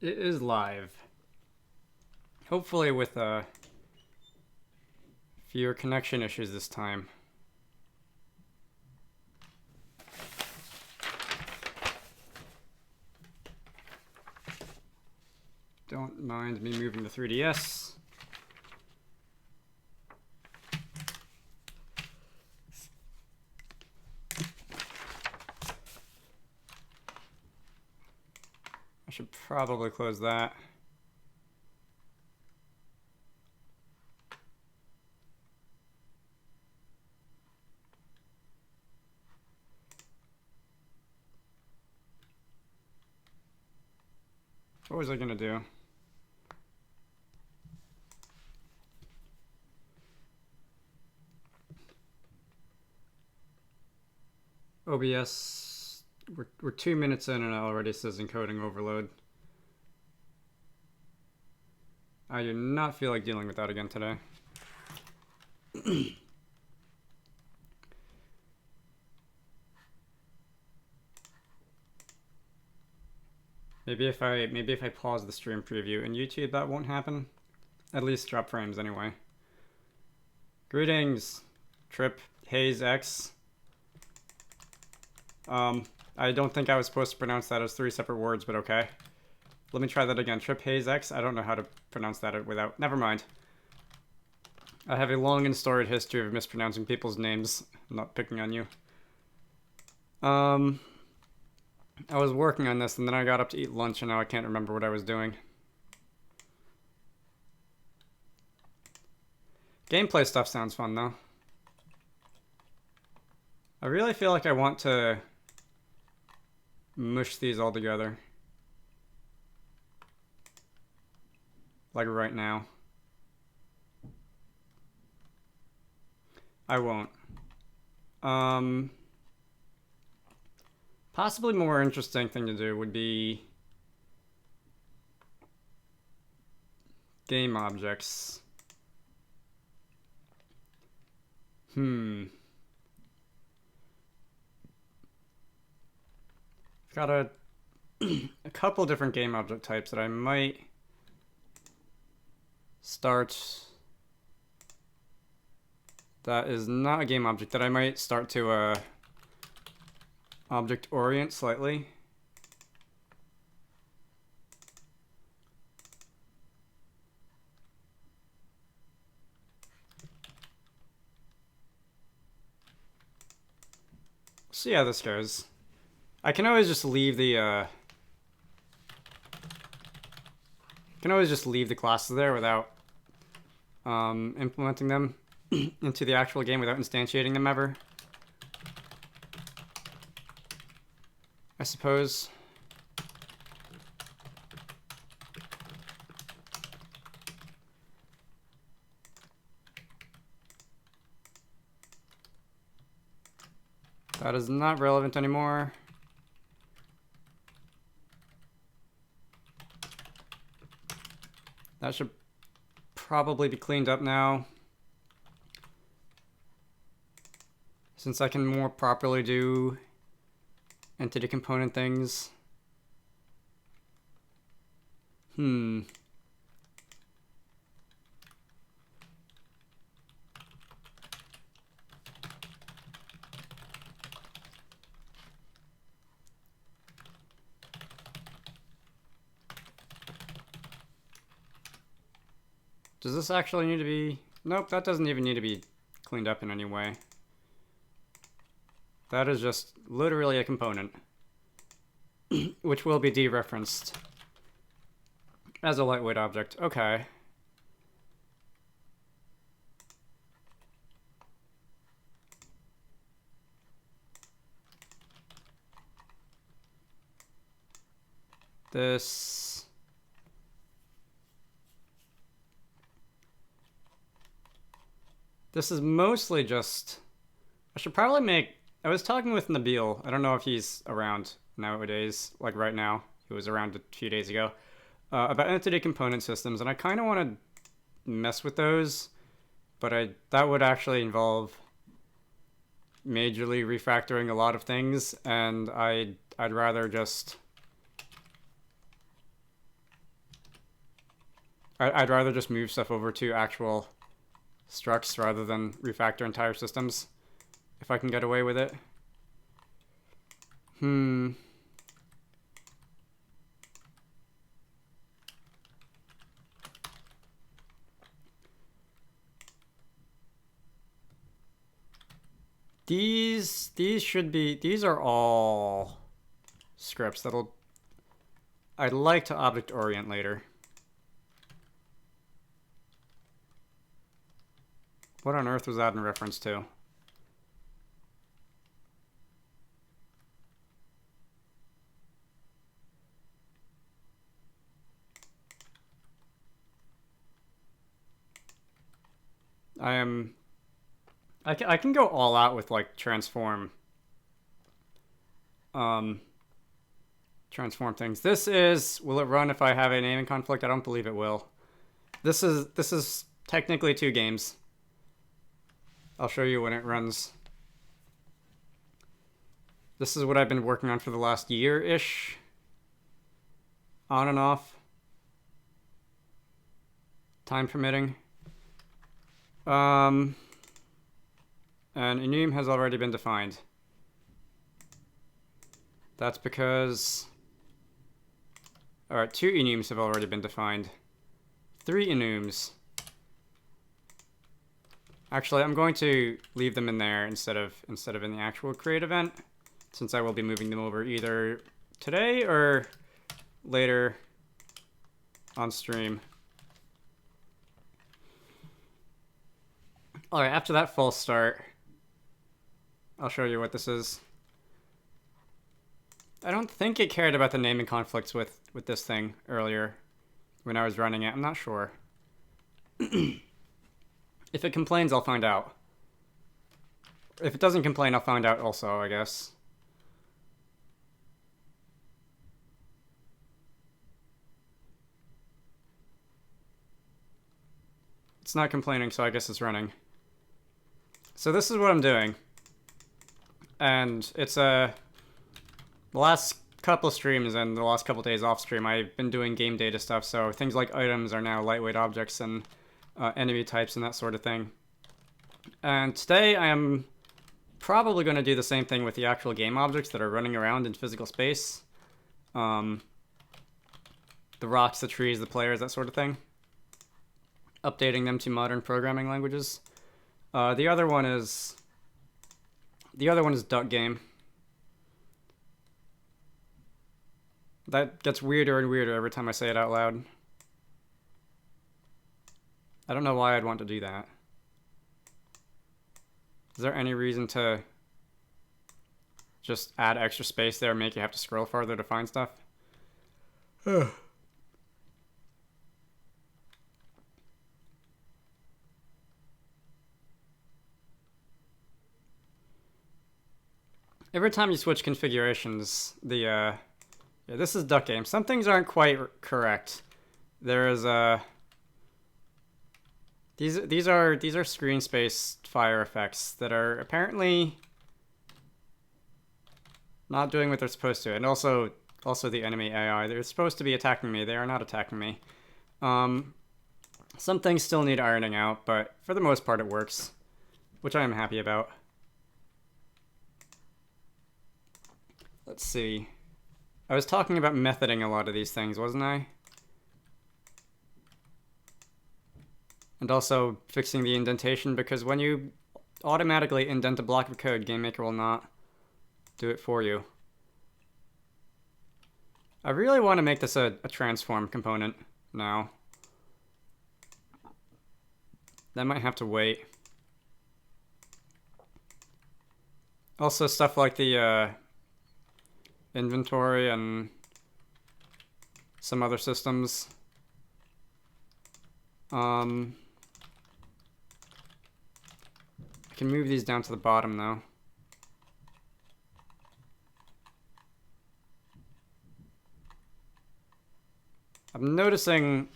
It is live. Hopefully with fewer connection issues this time. Don't mind me moving the 3DS. I should probably close that. What was I gonna do? OBS, we're 2 minutes in and it already says encoding overload. I do not feel like dealing with that again today. Maybe if I pause the stream preview in YouTube, that won't happen. At least drop frames anyway. Greetings, Trip Hayes X. I don't think I was supposed to pronounce that as 3 separate words, but okay. Let me try that again. Trip Hayes X. I don't know how to pronounce that without. Never mind. I have a long and storied history of mispronouncing people's names. I'm not picking on you. I was working on this and then I got up to eat lunch and now I can't remember what I was doing. Gameplay stuff sounds fun though. I really feel like I want to mush these all together. Like right now. I won't. Possibly more interesting thing to do would be game objects. I've got a couple different game object types that I might start. That is not a game object that I might start to object orient slightly. See how this goes. I can always just leave the classes there without implementing them into the actual game without instantiating them ever. I suppose. That is not relevant anymore. That should probably be cleaned up now, since I can more properly do entity component things. Does this actually need to be... Nope, that doesn't even need to be cleaned up in any way. That is just literally a component, which will be dereferenced as a lightweight object. Okay. This is mostly just... I should probably make... I was talking with Nabil. I don't know if he's around nowadays, like right now. He was around a few days ago. About entity component systems, and I kind of want to mess with those, but that would actually involve majorly refactoring a lot of things, and I'd rather just I'd rather just move stuff over to actual structs rather than refactor entire systems if I can get away with it. These should be, these are all scripts that'll, I'd like to object orient later. What on earth was that in reference to? I can go all out with like transform things. This is, will it run if I have a naming conflict? I don't believe it will. This is technically 2 games. I'll show you when it runs. This is what I've been working on for the last year-ish. On and off. Time permitting. And enum has already been defined. That's because... Alright, 2 enums have already been defined. 3 enums. Actually, I'm going to leave them in there instead of in the actual create event, since I will be moving them over either today or later on stream. Alright, after that false start, I'll show you what this is. I don't think it cared about the naming conflicts with this thing earlier when I was running it. I'm not sure. If it complains, I'll find out. If it doesn't complain, I'll find out also, I guess. It's not complaining, so I guess it's running. So this is what I'm doing. And it's the last couple streams and the last couple days off stream, I've been doing game data stuff, so things like items are now lightweight objects and enemy types and that sort of thing. And today I am probably going to do the same thing with the actual game objects that are running around in physical space. The rocks, the trees, the players, that sort of thing. Updating them to modern programming languages. The other one is duck game. That gets weirder and weirder every time I say it out loud. I don't know why I'd want to do that. Is there any reason to just add extra space there and make you have to scroll farther to find stuff? Every time you switch configurations, yeah, this is duck game. Some things aren't quite correct. There is these are screen space fire effects that are apparently not doing what they're supposed to, and also the enemy AI. They're supposed to be attacking me. They are not attacking me. Some things still need ironing out, but for the most part it works, which I am happy about. Let's see. I was talking about methoding a lot of these things, wasn't I? And also fixing the indentation, because when you automatically indent a block of code, GameMaker will not do it for you. I really want to make this a transform component now. That might have to wait. Also stuff like the inventory and some other systems. I can move these down to the bottom though. I'm noticing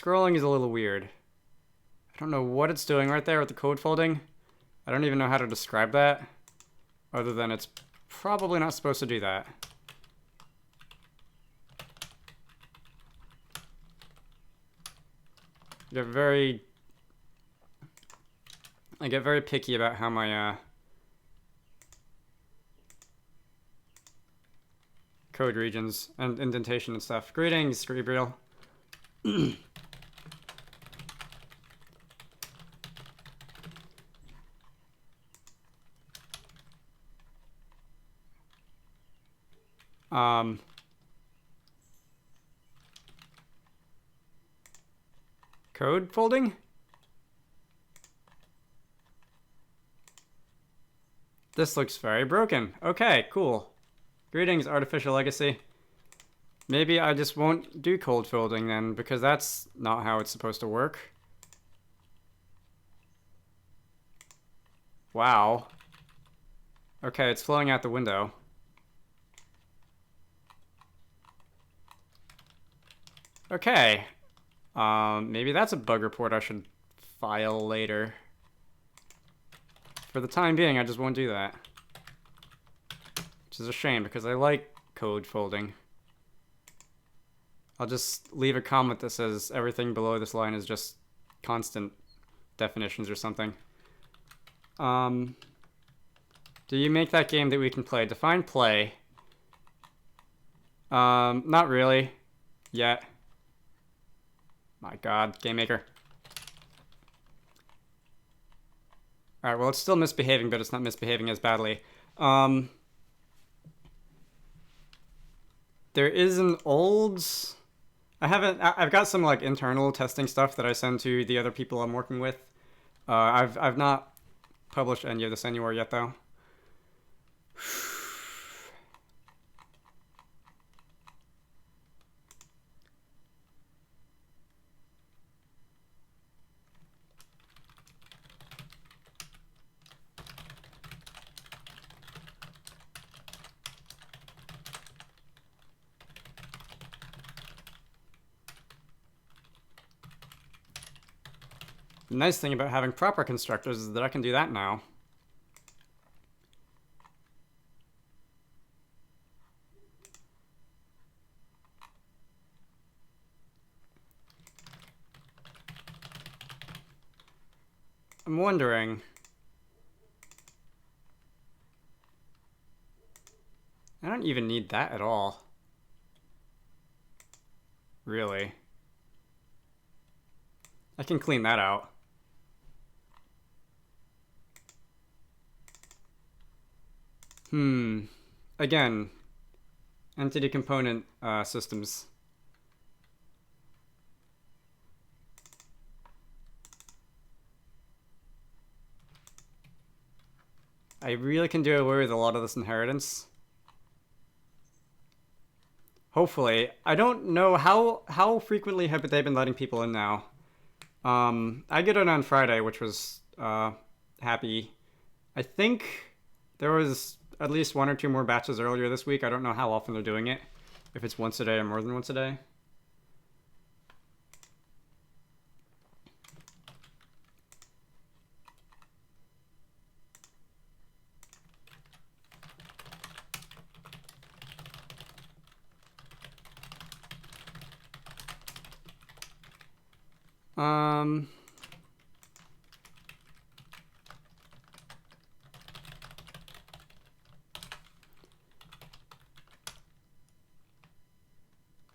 scrolling is a little weird. I don't know what it's doing right there with the code folding. I don't even know how to describe that, other than it's probably not supposed to do that. I get very picky about how my code regions and indentation and stuff. Greetings, Gabriel. Code folding? This looks very broken. Okay, cool. Greetings, Artificial Legacy. Maybe I just won't do code folding then, because that's not how it's supposed to work. Wow. Okay, it's flowing out the window. Okay. Maybe that's a bug report I should file later. For the time being, I just won't do that. Which is a shame, because I like code folding. I'll just leave a comment that says everything below this line is just constant definitions or something. Do you make that game that we can play? Define play. Not really. Yet. My god, GameMaker. Alright, well, it's still misbehaving, but it's not misbehaving as badly. There is an old... I've got some, like, internal testing stuff that I send to the other people I'm working with. I've not published any of this anywhere yet, though. The nice thing about having proper constructors is that I can do that now. I'm wondering... I don't even need that at all. Really. I can clean that out. Again, entity component systems. I really can do away with a lot of this inheritance. Hopefully. I don't know how frequently have they been letting people in now. I get it on Friday, which was happy. I think there was at least 1 or 2 more batches earlier this week. I don't know how often they're doing it. If it's once a day or more than once a day.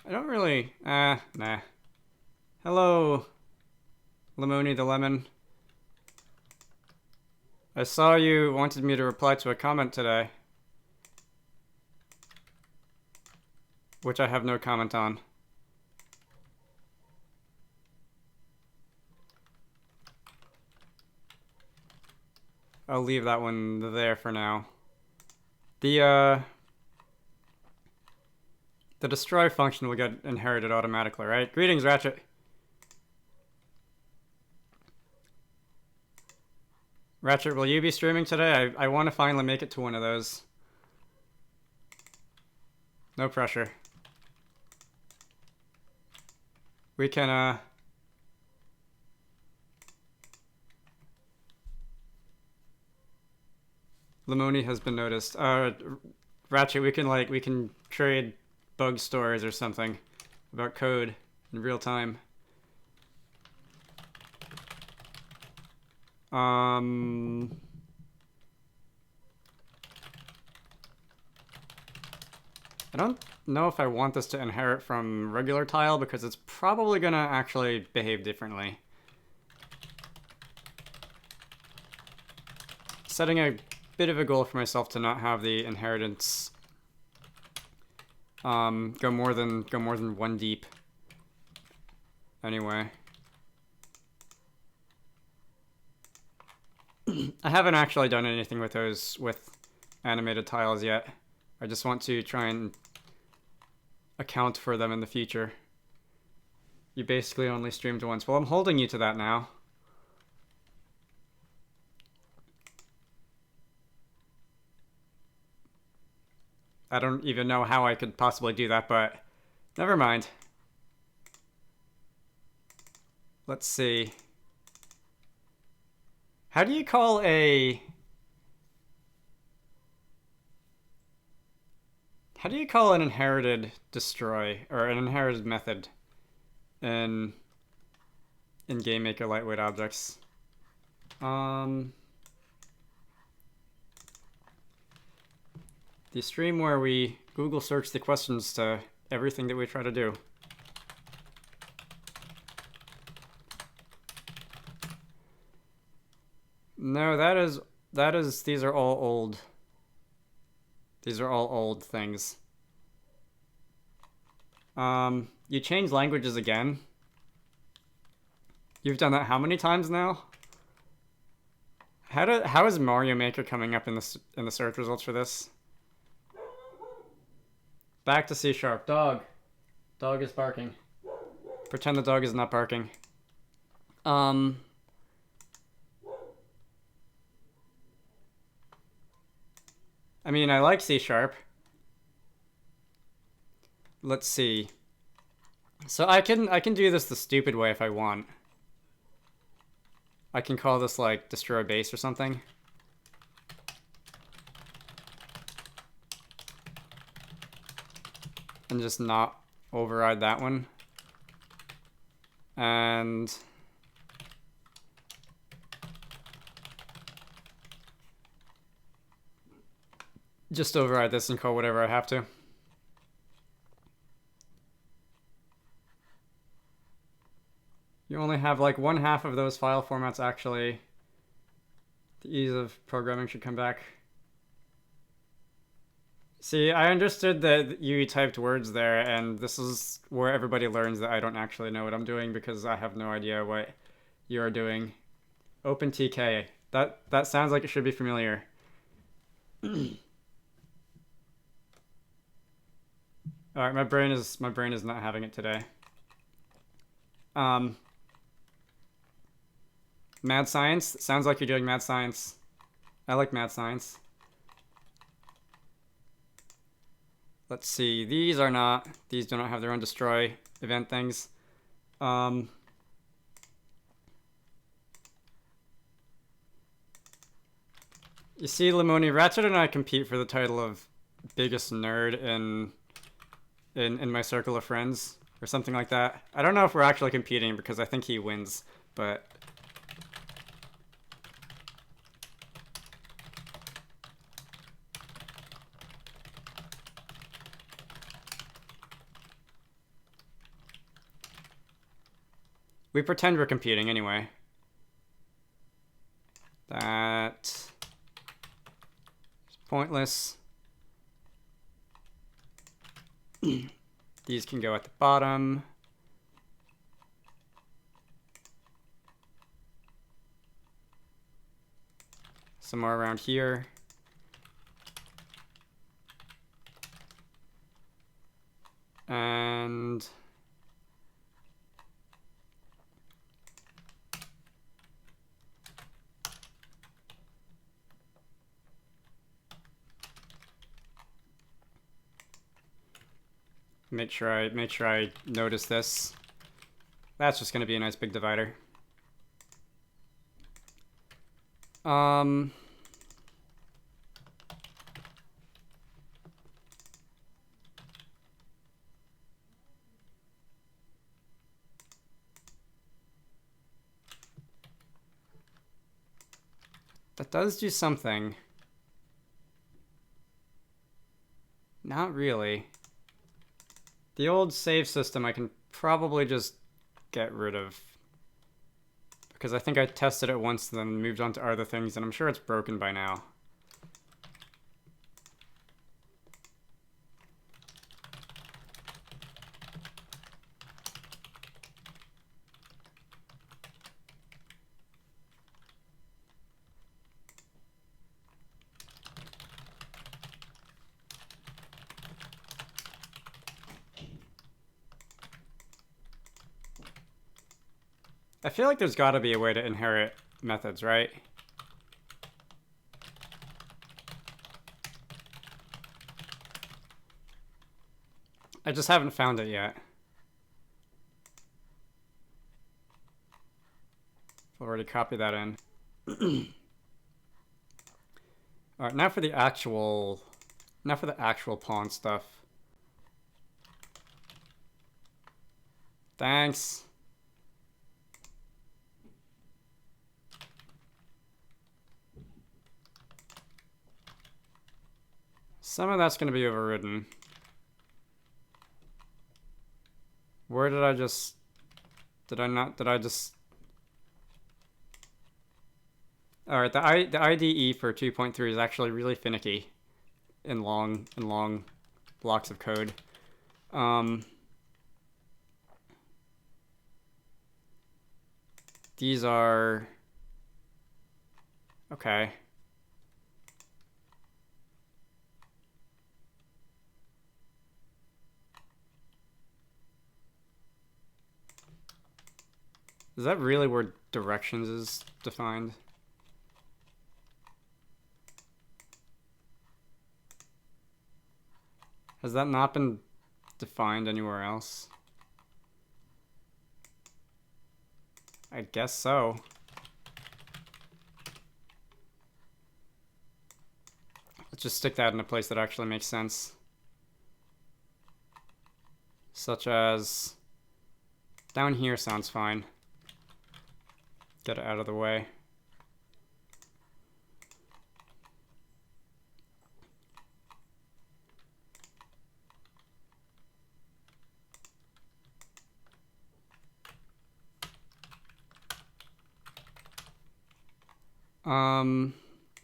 I don't really... nah. Hello, Lemony the Lemon. I saw you wanted me to reply to a comment today. Which I have no comment on. I'll leave that one there for now. The destroy function will get inherited automatically, right? Greetings, Ratchet. Ratchet, will you be streaming today? I want to finally make it to one of those. No pressure. We can Limoni has been noticed. Ratchet, we can trade bug stories or something about code in real time. I don't know if I want this to inherit from regular tile because it's probably gonna actually behave differently. Setting a bit of a goal for myself to not have the inheritance go more than one deep. Anyway. I haven't actually done anything with those with animated tiles yet. I just want to try and account for them in the future. You basically only streamed once. Well, I'm holding you to that now. I don't even know how I could possibly do that, but never mind. Let's see. How do you call an inherited destroy, or an inherited method in GameMaker lightweight objects? The stream where we Google search the questions to everything that we try to do. No, these are all old. These are all old things. You change languages again. You've done that how many times now? How is Mario Maker coming up in the search results for this? Back to C#. Dog. Dog is barking. Pretend the dog is not barking. I mean, I like C#. Let's see. So I can do this the stupid way if I want. I can call this like destroy base or something. And just not override that one. And just override this and call whatever I have to. You only have like 1/2 of those file formats actually. The ease of programming should come back. See, I understood that you typed words there, and this is where everybody learns that I don't actually know what I'm doing because I have no idea what you're doing. OpenTK. That sounds like it should be familiar. All right, my brain is not having it today. Mad science? Sounds like you're doing mad science. I like mad science. Let's see. These do not have their own destroy event things. You see, Limoni, Ratchet and I compete for the title of biggest nerd in my circle of friends or something like that. I don't know if we're actually competing because I think he wins, but we pretend we're competing anyway. That is pointless. These can go at the bottom. Somewhere around here. And make sure I notice this. That's just gonna be a nice big divider. That does do something. Not really. The old save system I can probably just get rid of. Because I think I tested it once and then moved on to other things, and I'm sure it's broken by now. I feel like there's gotta be a way to inherit methods, right? I just haven't found it yet. I've already copied that in. Alright, now for the actual pawn stuff. Thanks. Some of that's gonna be overridden. Where did I just... Did I just... Alright, the IDE for 2.3 is actually really finicky in long blocks of code. These are... Okay. Is that really where directions is defined? Has that not been defined anywhere else? I guess so. Let's just stick that in a place that actually makes sense. Such as... Down here sounds fine. Get it out of the way.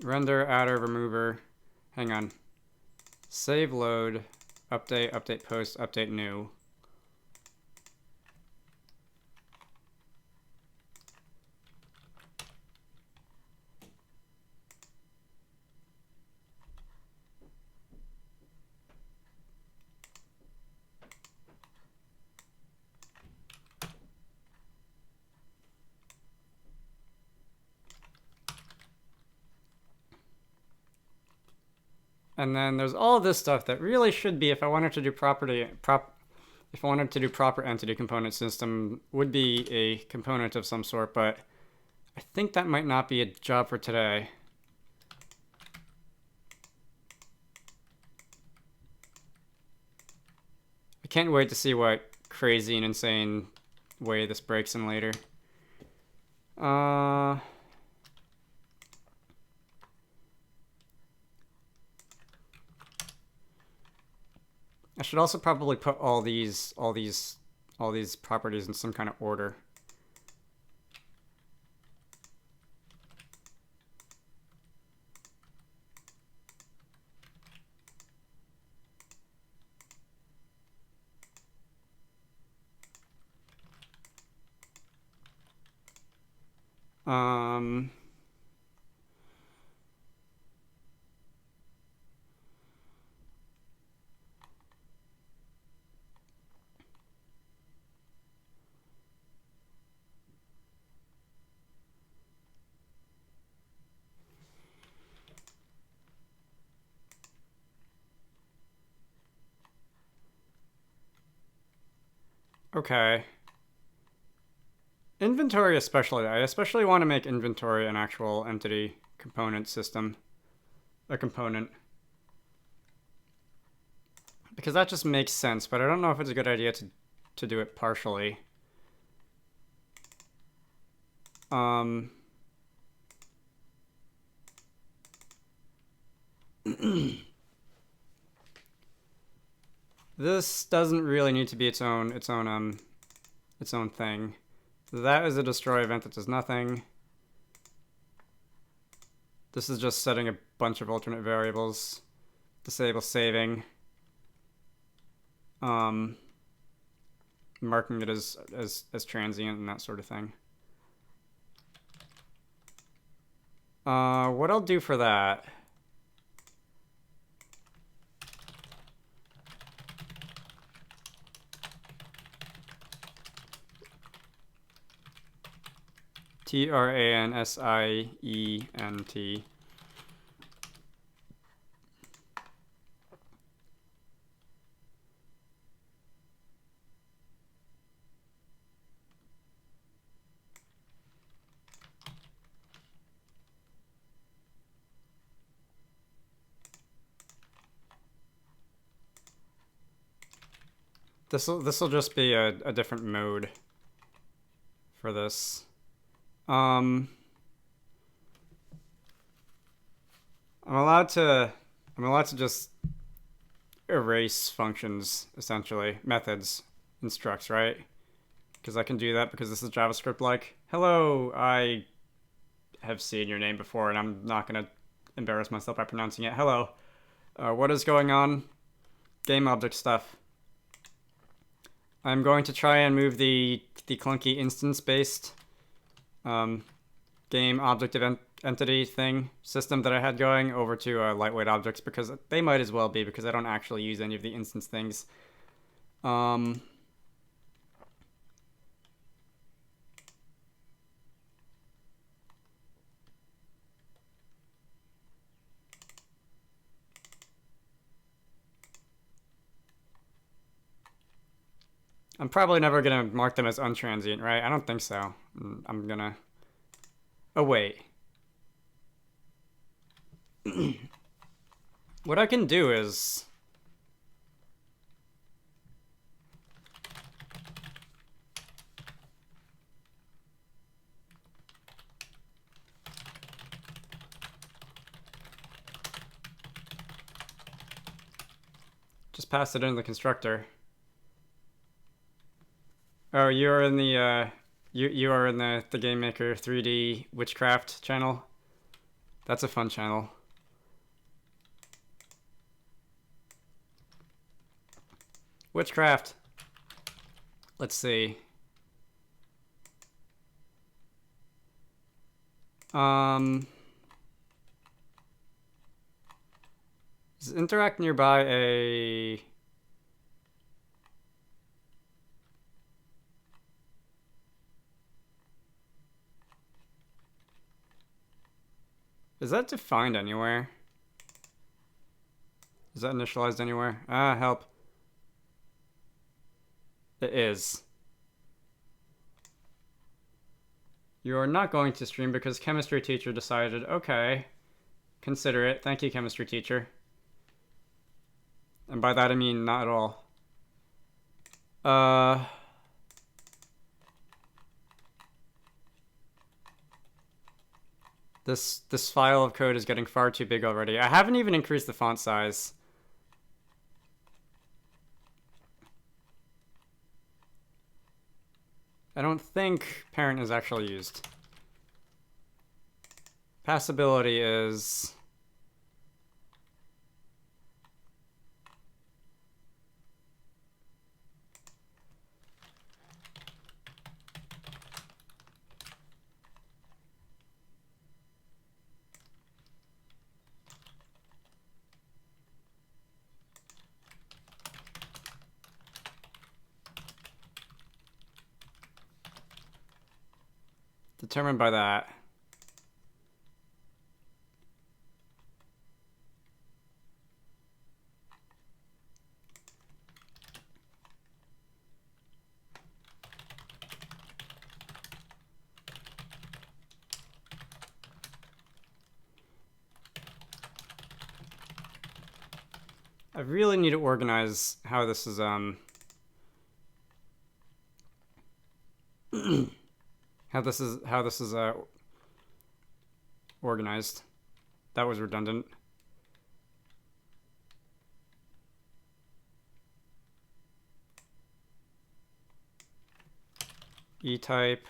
Render, adder, remover. Hang on. Save, load, update, update post, update new. And then there's all this stuff that really should be, if I wanted to do if I wanted to do proper entity component system, would be a component of some sort, but I think that might not be a job for today. I can't wait to see what crazy and insane way this breaks in later. I should also probably put all these properties in some kind of order. Okay. Inventory especially. I especially want to make inventory an actual entity component system. A component. Because that just makes sense, but I don't know if it's a good idea to do it partially. This doesn't really need to be its own thing. That is a destroy event that does nothing. This is just setting a bunch of alternate variables. Disable saving. Marking it as transient and that sort of thing. What I'll do for that. TRANSIENT. This'll just be a different mode for this. I'm allowed to just erase functions, essentially. Methods, and structs, right? Because I can do that because this is JavaScript like. Hello, I have seen your name before and I'm not going to embarrass myself by pronouncing it. Hello. What is going on? Game object stuff. I'm going to try and move the clunky instance-based game object event entity thing system that I had going over to lightweight objects because they might as well be because I don't actually use any of the instance things. I'm probably never gonna mark them as untransient, right? I don't think so. I'm gonna... Oh, wait. What I can do is... just pass it into the constructor. Oh, you are in the you are in the GameMaker 3D Witchcraft channel. That's a fun channel. Witchcraft. Let's see. Is interact nearby a... Is that defined anywhere? Is that initialized anywhere? Ah, help. It is. You are not going to stream because chemistry teacher decided, okay, consider it. Thank you, chemistry teacher. And by that I mean not at all. This file of code is getting far too big already. I haven't even increased the font size. I don't think parent is actually used. Passability is... determined by that. I really need to organize how this is how this is organized. That was redundant. E-type.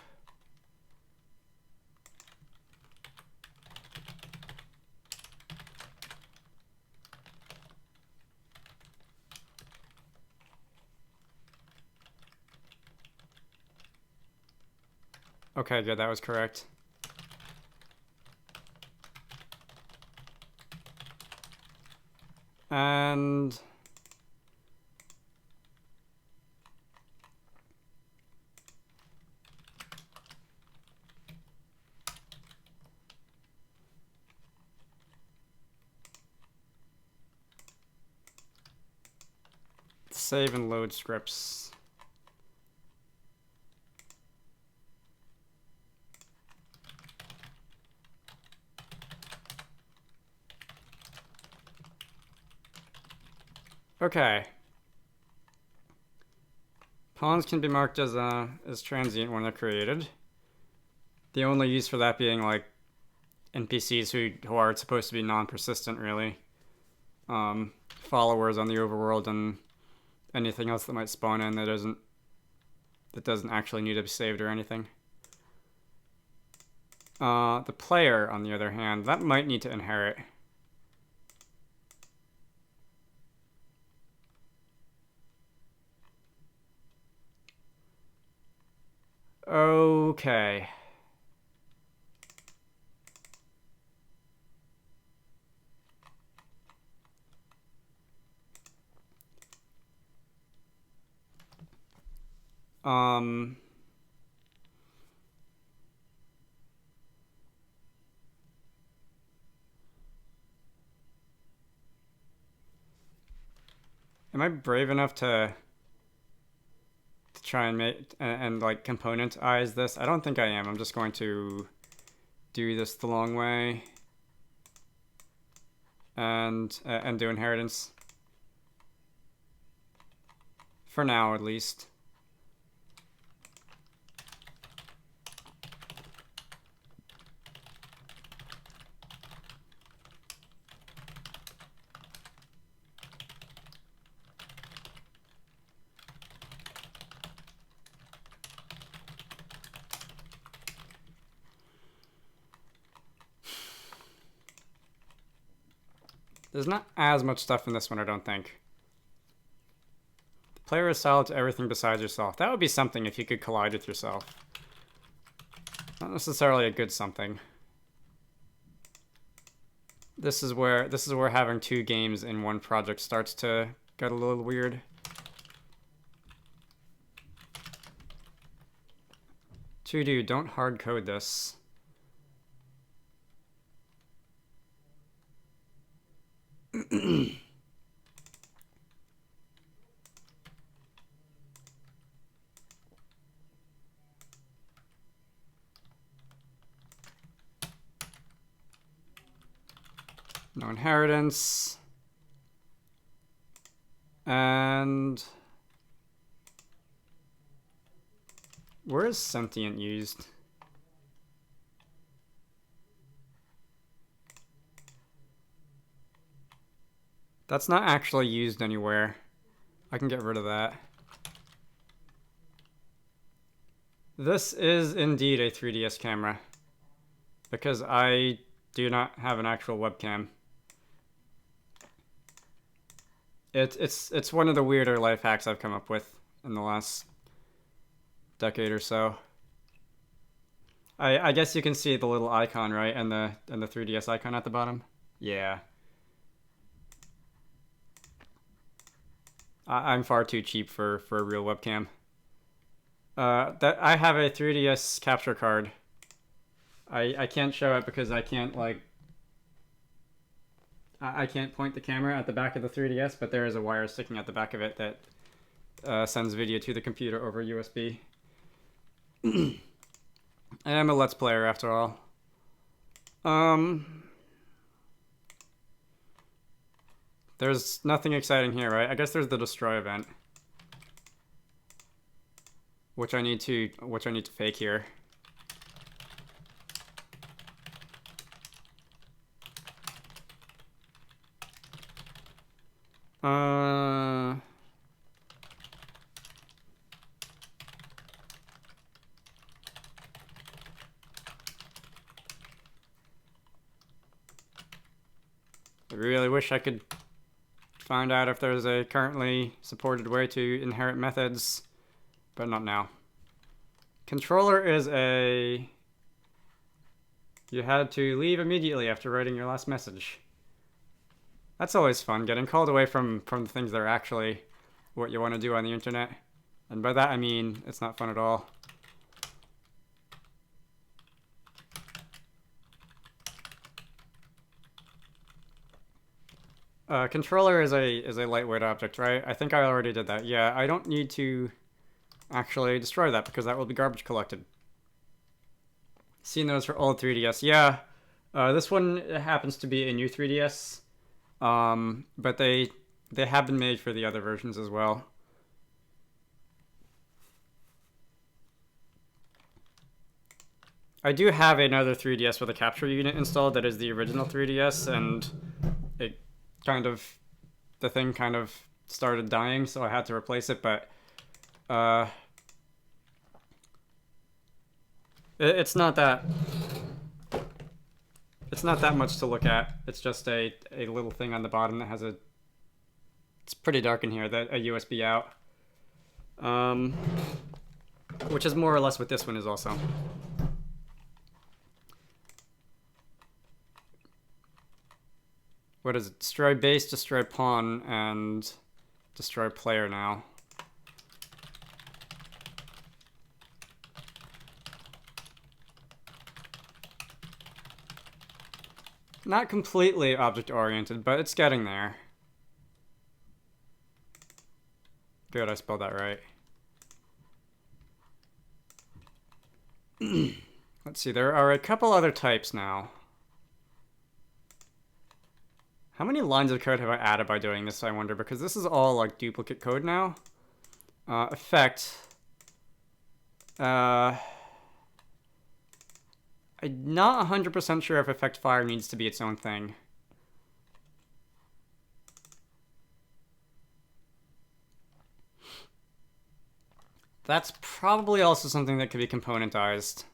Okay, good, that was correct. And save and load scripts. Okay. Pawns can be marked as transient when they're created. The only use for that being like NPCs who are supposed to be non-persistent, really. Followers on the overworld and anything else that might spawn in that doesn't actually need to be saved or anything. The player, on the other hand, that might need to inherit. Okay. Am I brave enough to try and make and like componentize this? I don't think I am. I'm just going to do this the long way and do inheritance for now, at least. There's not as much stuff in this one, I don't think. The player is solid to everything besides yourself. That would be something if you could collide with yourself. Not necessarily a good something. This is where having two games in one project starts to get a little weird. To-do, don't hard code this. No inheritance. And where is sentient used? That's not actually used anywhere. I can get rid of that. This is indeed a 3DS camera, because I do not have an actual webcam. It's one of the weirder life hacks I've come up with in the last decade or so. I guess you can see the little icon, right, and the 3DS icon at the bottom. Yeah. I'm far too cheap for a real webcam. That I have a 3DS capture card. I can't show it because I can't like I can't point the camera at the back of the 3DS, but there is a wire sticking at the back of it that sends video to the computer over USB. I am a Let's Player after all. There's nothing exciting here, right? I guess there's the destroy event, which I need to fake here. I really wish I could find out if there's a currently supported way to inherit methods, but not now. Controller is a... You had to leave immediately after writing your last message. That's always fun, getting called away from the things that are actually what you want to do on the internet. And by that I mean, it's not fun at all. Controller is a lightweight object, right? I think I already did that. Yeah, I don't need to actually destroy that because that will be garbage collected. Seen those for old 3DS. Yeah, this one happens to be a new 3DS, but they have been made for the other versions as well. I do have another 3DS with a capture unit installed that is the original 3DS, and it kind of, the thing kind of started dying, so I had to replace it, but it's not that much to look at. It's just a little thing on the bottom that has a, it's pretty dark in here, that a USB out, which is more or less what this one is also. What is it? Destroy base, destroy pawn, and destroy player now. Not completely object-oriented, but it's getting there. Good, I spelled that right. Let's see, there are a couple other types now. How many lines of code have I added by doing this, I wonder? Because this is all, like, duplicate code now. Effect. I'm not 100% sure if effect fire needs to be its own thing. That's probably also something that could be componentized.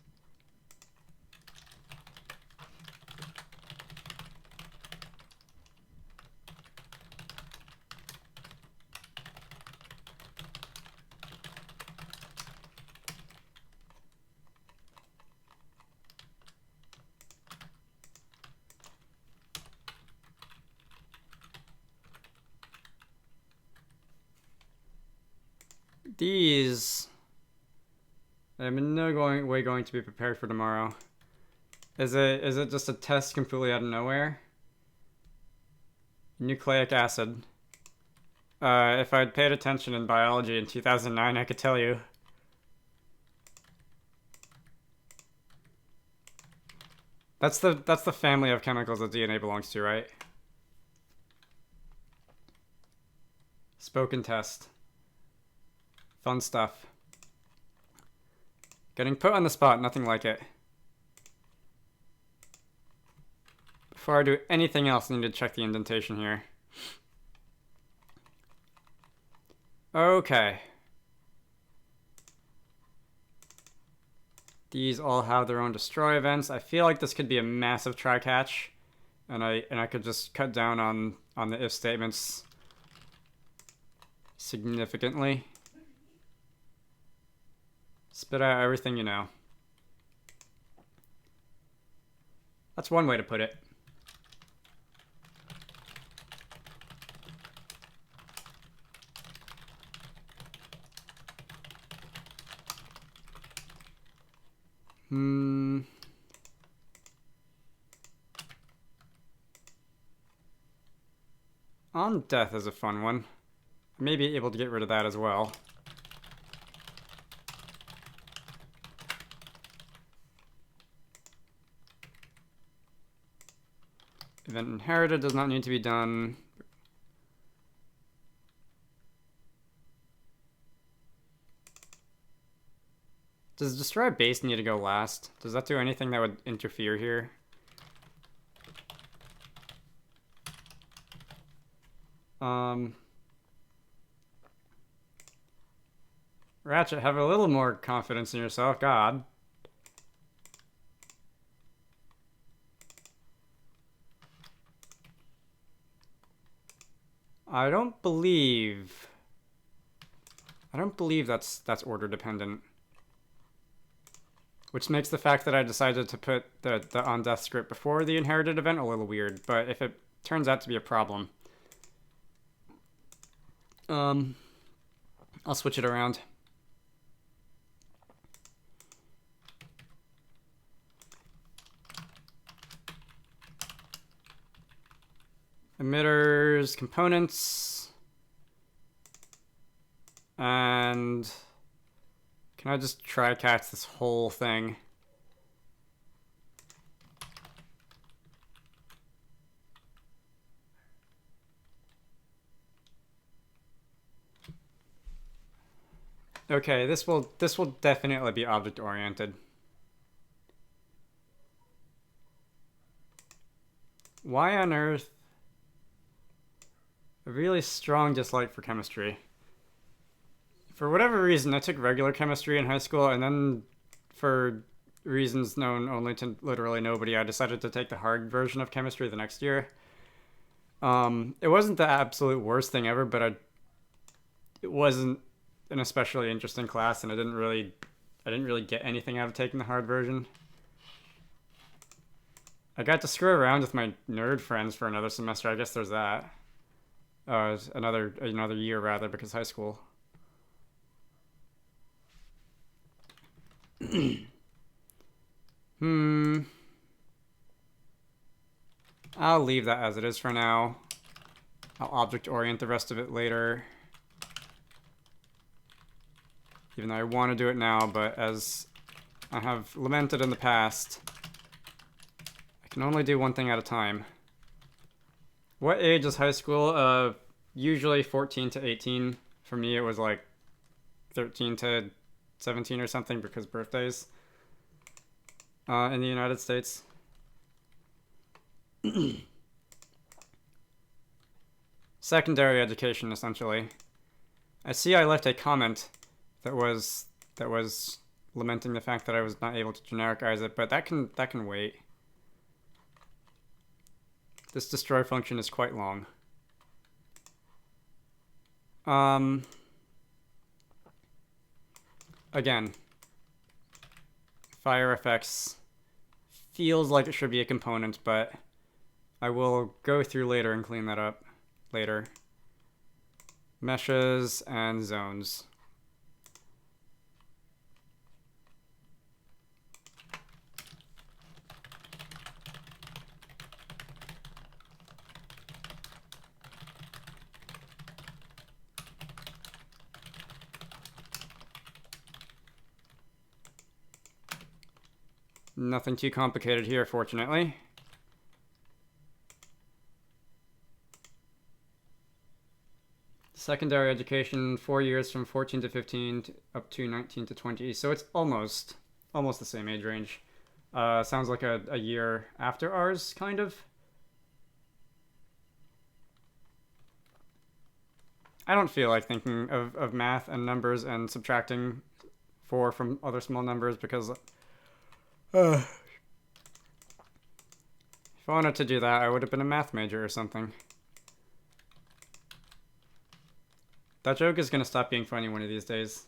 These, I'm in no way going to be prepared for tomorrow. Is it just a test completely out of nowhere? Nucleic acid. If I'd paid attention in biology in 2009, I could tell you. That's the family of chemicals that DNA belongs to, right? Spoken test. Fun stuff. Getting put on the spot, nothing like it. Before I do anything else, I need to check the indentation here. Okay. These all have their own destroy events. I feel like this could be a massive try-catch, and I could just cut down on the if statements significantly. Spit out everything you know. That's one way to put it. On death is a fun one. I may be able to get rid of that as well. Event inherited does not need to be done. Does destroy base need to go last? Does that do anything that would interfere here? Ratchet, have a little more confidence in yourself, God. I don't believe that's order dependent. Which makes the fact that I decided to put the on death script before the inherited event a little weird, but if it turns out to be a problem, I'll switch it around. Emitters, components, and can I just try catch this whole thing? Okay, this will definitely be object oriented. Why on earth? A really strong dislike for chemistry. For whatever reason, I took regular chemistry in high school, and then for reasons known only to literally nobody, I decided to take the hard version of chemistry the next year. It wasn't the absolute worst thing ever, but it wasn't an especially interesting class, and I didn't really get anything out of taking the hard version. I got to screw around with my nerd friends for another semester. I guess there's that. Another year rather, because high school. I'll leave that as it is for now. I'll object orient the rest of it later. Even though I want to do it now, but as I have lamented in the past, I can only do one thing at a time. What age is high school? Usually 14 to 18. For me, it was like 13 to 17 or something because birthdays. In the United States. Secondary education, essentially. I see I left a comment that was lamenting the fact that I was not able to genericize it, but that can wait. This destroy function is quite long. Again, fire effects feels like it should be a component, but I will go through later and clean that up later. Meshes and zones. Nothing too complicated here, fortunately. Secondary education, 4 years from 14 to 15 up to 19 to 20. So it's almost the same age range. Sounds like a year after ours, kind of. I don't feel like thinking of math and numbers and subtracting 4 from other small numbers because if I wanted to do that, I would have been a math major or something. That joke is going to stop being funny one of these days.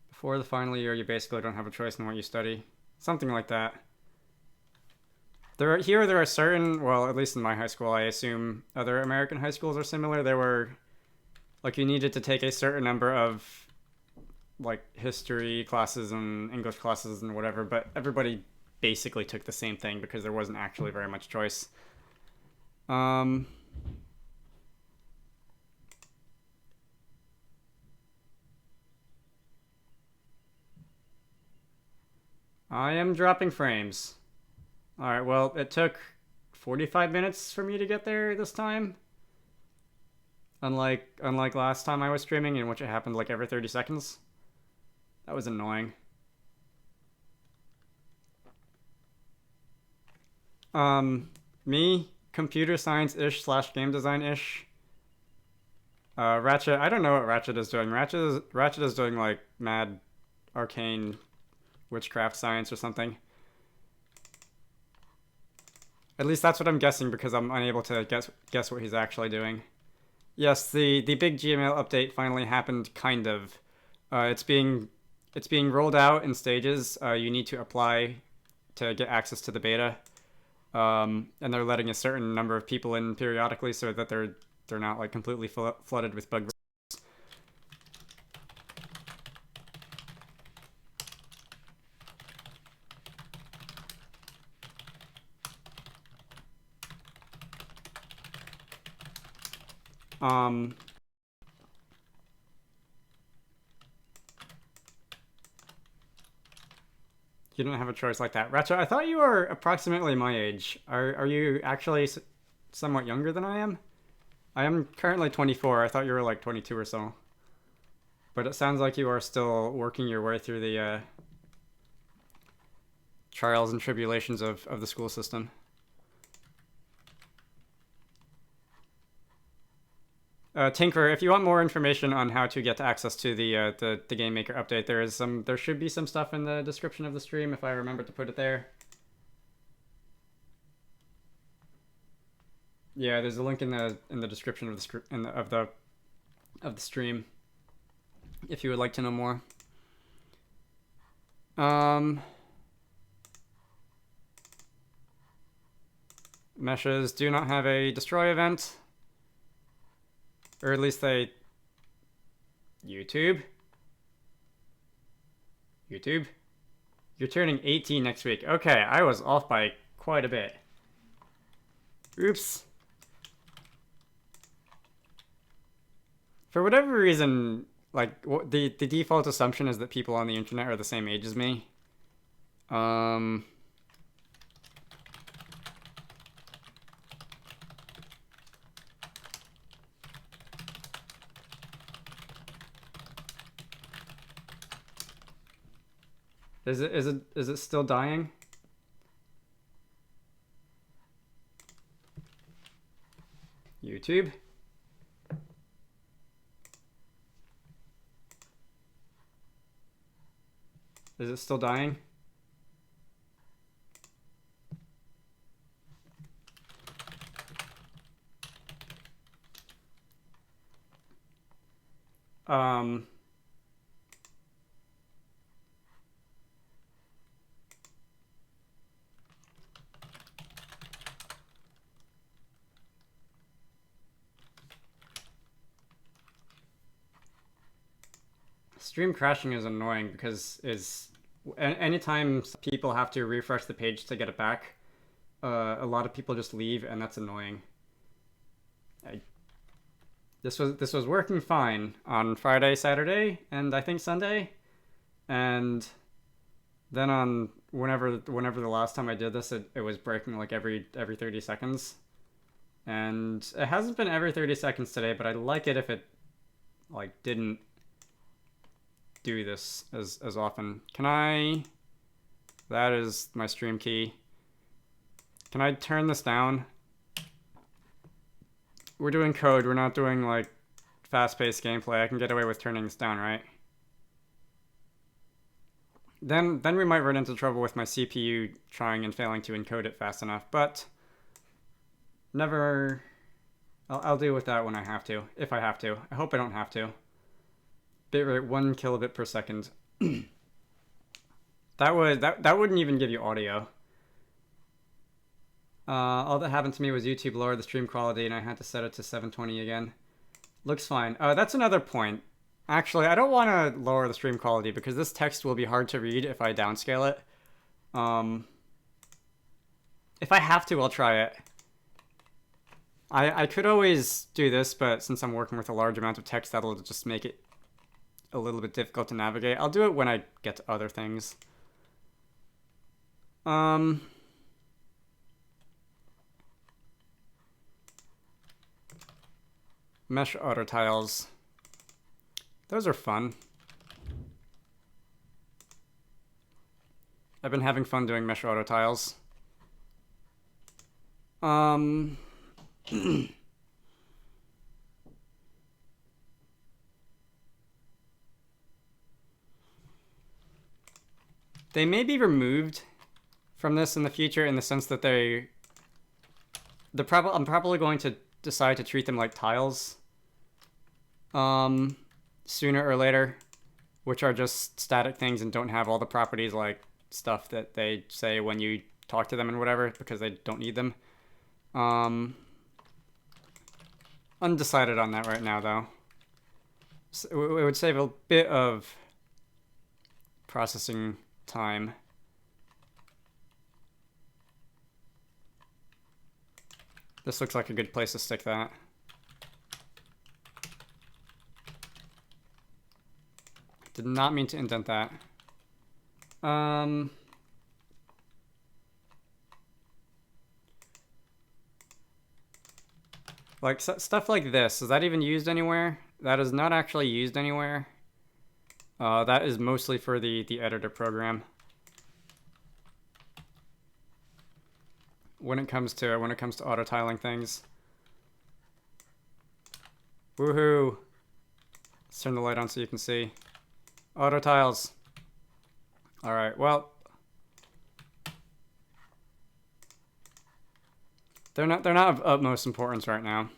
Before the final year, you basically don't have a choice in what you study. Something like that. There are certain, well, at least in my high school, I assume other American high schools are similar. There were, like, you needed to take a certain number of, like, history classes and English classes and whatever, but everybody basically took the same thing because there wasn't actually very much choice. I am dropping frames. Alright, well, it took 45 minutes for me to get there this time. Unlike last time I was streaming, in which it happened like every 30 seconds. That was annoying. Me, computer science-ish / game design-ish. Ratchet, I don't know what Ratchet is doing. Ratchet is doing like mad arcane witchcraft science or something. At least that's what I'm guessing because I'm unable to guess what he's actually doing. Yes, the big Gmail update finally happened, kind of. It's being rolled out in stages. You need to apply to get access to the beta, and they're letting a certain number of people in periodically so that they're not like completely flooded with bug. Um, you don't have a choice like that. Retro, I thought you were approximately my age. Are you actually somewhat younger than I am? I am currently 24. I thought you were like 22 or so. But it sounds like you are still working your way through the trials and tribulations of the school system. Tinker, if you want more information on how to get access to the GameMaker update, there should be some stuff in the description of the stream if I remember to put it there. Yeah, there's a link in the description of the stream if you would like to know more. Meshes do not have a destroy event. Or at least they... YouTube? You're turning 18 next week. Okay, I was off by quite a bit. Oops. For whatever reason, like, the default assumption is that people on the internet are the same age as me. Is it still dying? YouTube? Is it still dying? Stream crashing is annoying because anytime people have to refresh the page to get it back, a lot of people just leave, and that's annoying. This was working fine on Friday, Saturday, and I think Sunday, and then on whenever the last time I did this, it was breaking like every 30 seconds, and it hasn't been every 30 seconds today, but I'd like it if it like didn't do this as often. Can I... That is my stream key. Can I turn this down? We're doing code. We're not doing like fast-paced gameplay. I can get away with turning this down, right? Then we might run into trouble with my CPU trying and failing to encode it fast enough, but never... I'll deal with that when I have to, if I have to. I hope I don't have to. Bitrate 1 kilobit per second. that wouldn't even give you audio. All that happened to me was YouTube lowered the stream quality and I had to set it to 720 again. Looks fine. That's another point. Actually, I don't want to lower the stream quality because this text will be hard to read if I downscale it. If I have to, I'll try it. I could always do this, but since I'm working with a large amount of text, that'll just make it a little bit difficult to navigate. I'll do it when I get to other things. Mesh auto tiles. Those are fun. I've been having fun doing mesh auto tiles. They may be removed from this in the future in the sense that they I'm probably going to decide to treat them like tiles. Sooner or later, which are just static things and don't have all the properties like stuff that they say when you talk to them and whatever, because they don't need them. Undecided on that right now, though. So it would save a bit of processing time. This looks like a good place to stick that. Did not mean to indent that. Like stuff like this, is that even used anywhere? That is not actually used anywhere. That is mostly for the editor program. When it comes to auto tiling things. Woohoo! Let's turn the light on so you can see. Auto tiles. All right. Well, they're not of utmost importance right now.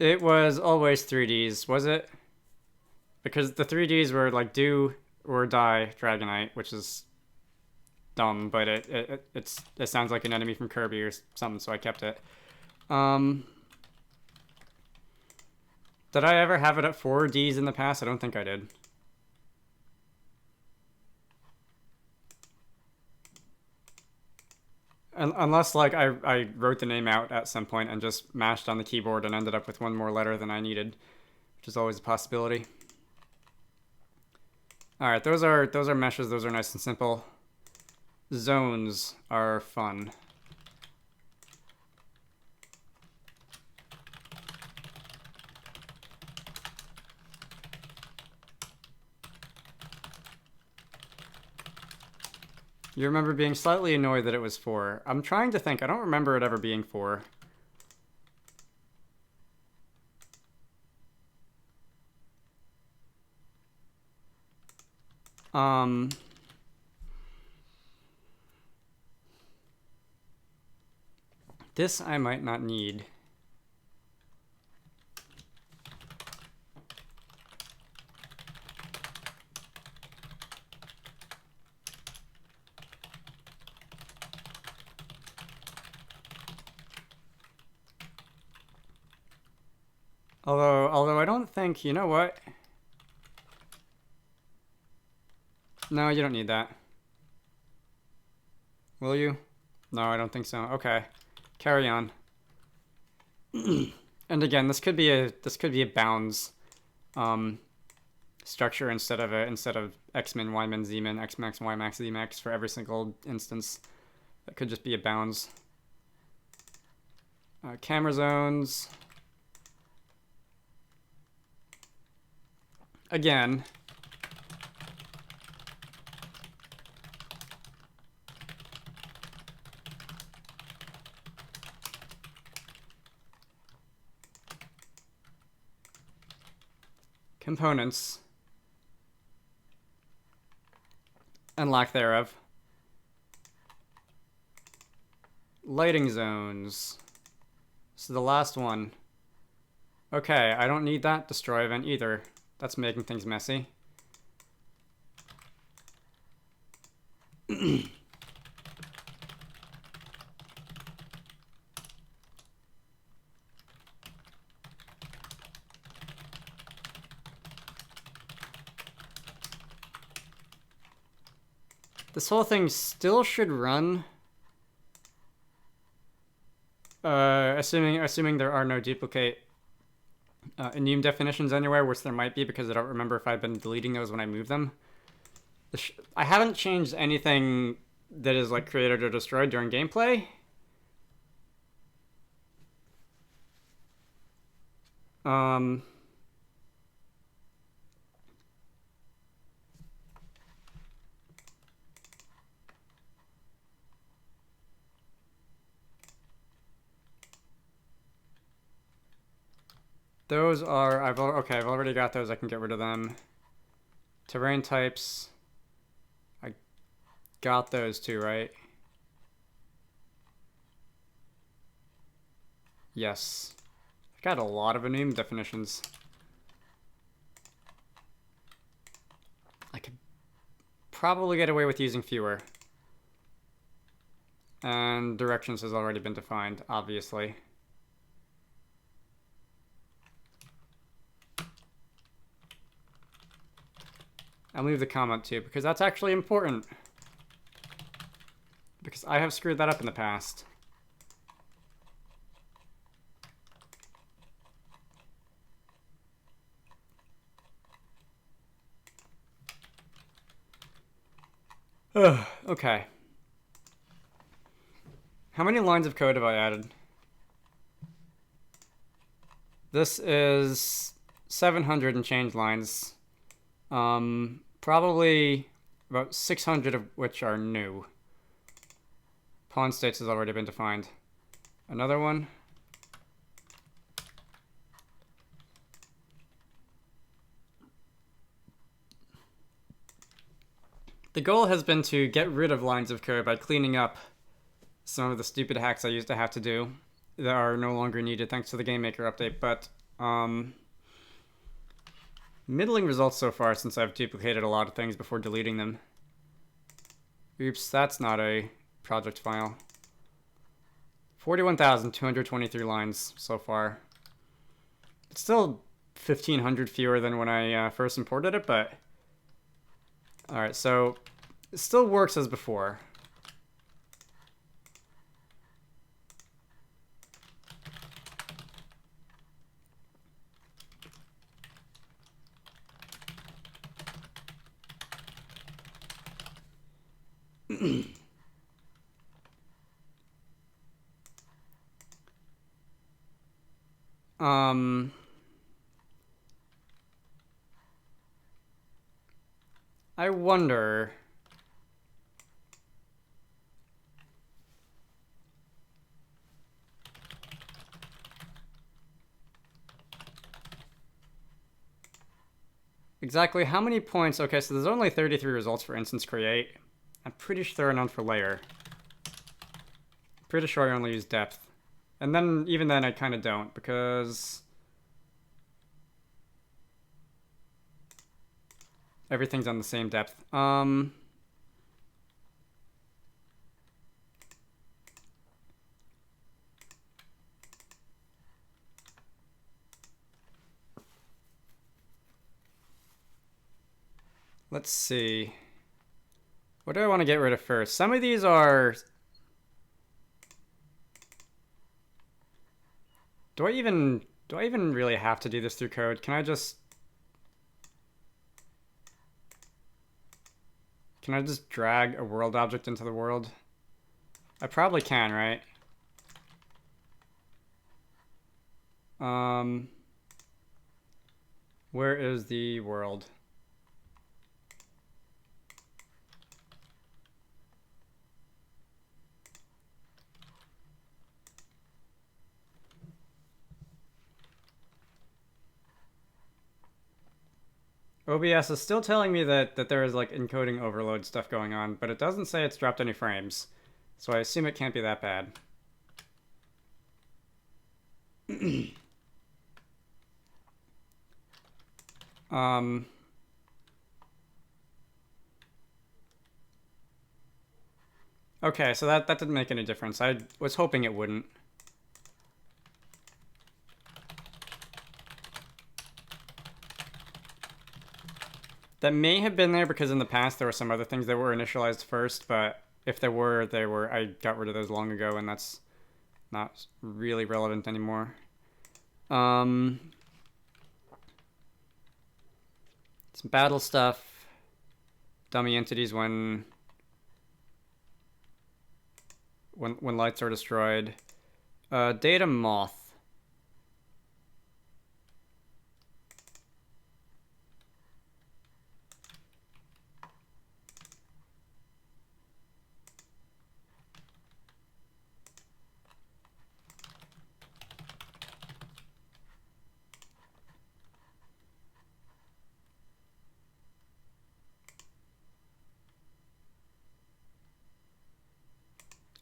It was always 3Ds, was it? Because the 3Ds were like do or die Dragonite, which is dumb, but it sounds like an enemy from Kirby or something, so I kept it. Did I ever have it at 4Ds in the past? I don't think I did. Unless, like, I wrote the name out at some point and just mashed on the keyboard and ended up with one more letter than I needed, which is always a possibility. All right, those are meshes. Those are nice and simple. Zones are fun. You remember being slightly annoyed that it was 4. I'm trying to think. I don't remember it ever being 4. This I might not need. Although I don't think, you know what? No, you don't need that. Will you? No, I don't think so. Okay. Carry on. And again, this could be a bounds structure instead of X-min, Y-min, Z-min, X-max, Y-max, Z-max for every single instance. That could just be a bounds. Camera zones. Again, components and lack thereof. Lighting zones. So the last one. Okay, I don't need that destroy event either. That's making things messy. This whole thing still should run. Assuming there are no duplicate enum definitions anywhere, which there might be because I don't remember if I've been deleting those when I move them. I haven't changed anything that is like created or destroyed during gameplay. Those are, okay, I've already got those. I can get rid of them. Terrain types. I got those too, right? Yes. I've got a lot of enum definitions. I could probably get away with using fewer. And directions has already been defined, obviously. I'll leave the comment too, because that's actually important. Because I have screwed that up in the past. Ugh, okay. How many lines of code have I added? This is 700 and change lines. Probably about 600 of which are new. Pawn states has already been defined. Another one. The goal has been to get rid of lines of code by cleaning up some of the stupid hacks I used to have to do that are no longer needed thanks to the GameMaker update, but middling results so far since I've duplicated a lot of things before deleting them. Oops, that's not a project file. 41,223 lines so far. It's still 1,500 fewer than when I first imported it, but... Alright, so it still works as before. I wonder... exactly how many points... Okay, so there's only 33 results for instance create. I'm pretty sure there are none for layer. Pretty sure I only use depth. And then, even then, I kind of don't, because... everything's on the same depth. Let's see. What do I want to get rid of first? Some of these are... Do I even really have to do this through code? Can I just drag a world object into the world? I probably can, right? Where is the world? OBS is still telling me that there is like encoding overload stuff going on, but it doesn't say it's dropped any frames. So I assume it can't be that bad. Okay, so that didn't make any difference. I was hoping it wouldn't. That may have been there because in the past there were some other things that were initialized first, but if there were, I got rid of those long ago, and that's not really relevant anymore. Some battle stuff. Dummy entities when lights are destroyed. Data moth.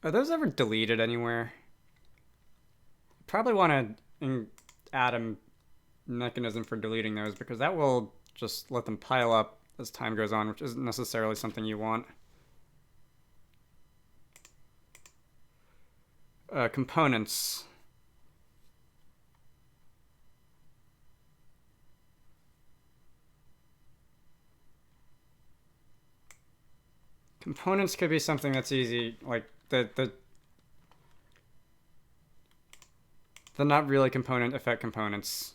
Are those ever deleted anywhere? Probably want to add a mechanism for deleting those, because that will just let them pile up as time goes on, which isn't necessarily something you want. Components. Components could be something that's easy, like the not really component effect components.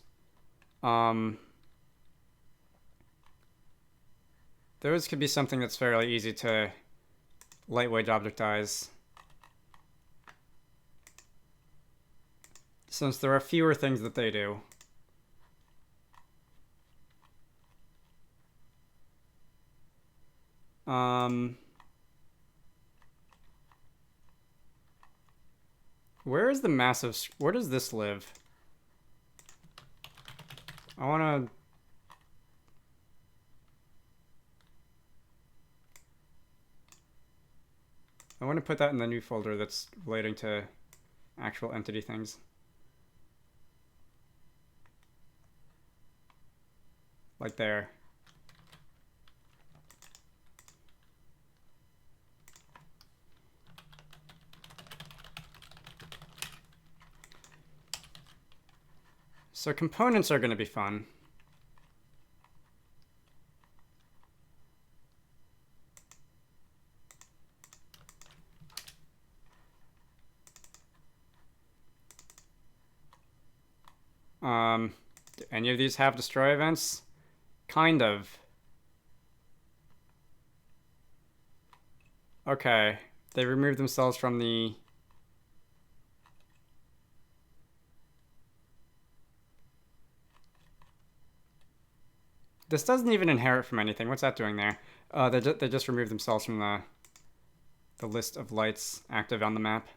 Those could be something that's fairly easy to lightweight objectize, since there are fewer things that they do. Where is the massive... Where does this live? I want to put that in the new folder that's relating to actual entity things. Like there. So components are going to be fun. Do any of these have destroy events? Kind of. Okay. They removed themselves from the... This doesn't even inherit from anything. What's that doing there? They just removed themselves from the list of lights active on the map.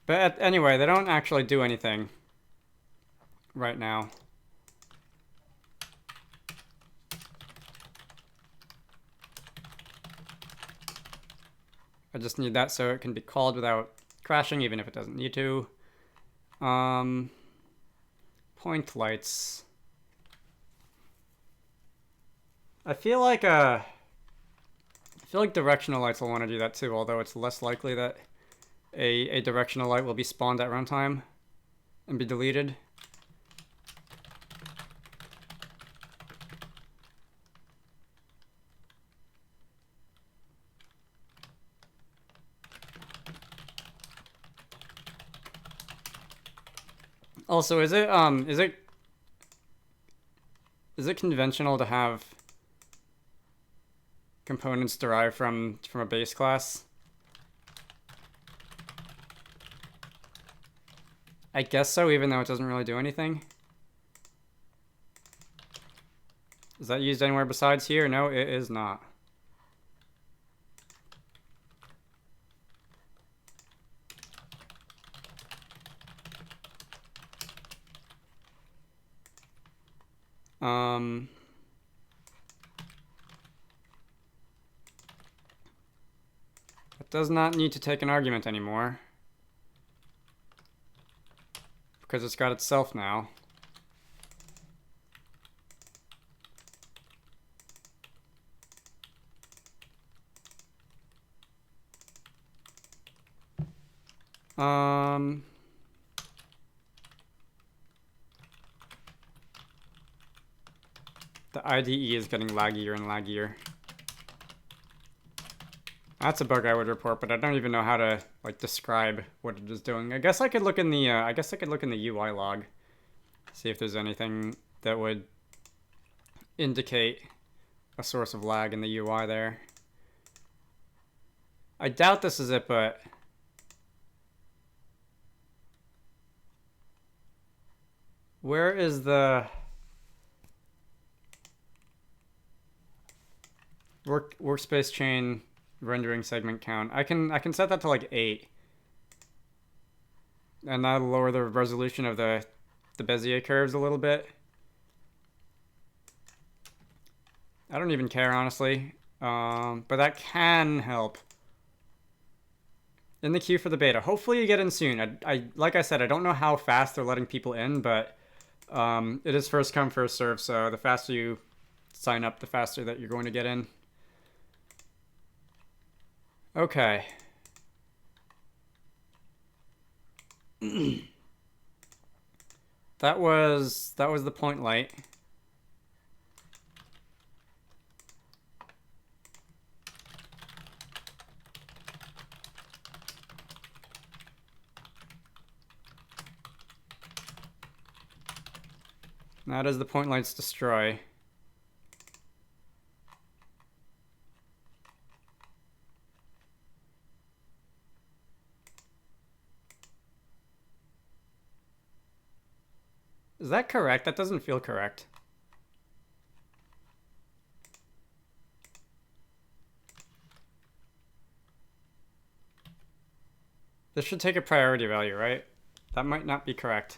But anyway, they don't actually do anything right now. I just need that so it can be called without crashing, even if it doesn't need to. Point lights. I feel like directional lights will want to do that too, although it's less likely that a directional light will be spawned at runtime and be deleted. Also, is it conventional to have components derived from a base class? I guess so, even though it doesn't really do anything. Is that used anywhere besides here? No, it is not. It does not need to take an argument anymore, because it's got itself now. The IDE is getting laggier and laggier. That's a bug I would report, but I don't even know how to like describe what it is doing. I guess I could look in the UI log, see if there's anything that would indicate a source of lag in the UI there. I doubt this is it, but where is the workspace chain rendering segment count? I can set that to like 8 and that'll lower the resolution of the Bezier curves a little bit. I don't even care, honestly, but that can help. In the queue for the beta. Hopefully you get in soon. I like I said, I don't know how fast they're letting people in, but it is first come, first serve, so the faster you sign up, the faster that you're going to get in. Okay. That was the point light. Now does the point lights destroy? Is that correct? That doesn't feel correct. This should take a priority value, right? That might not be correct.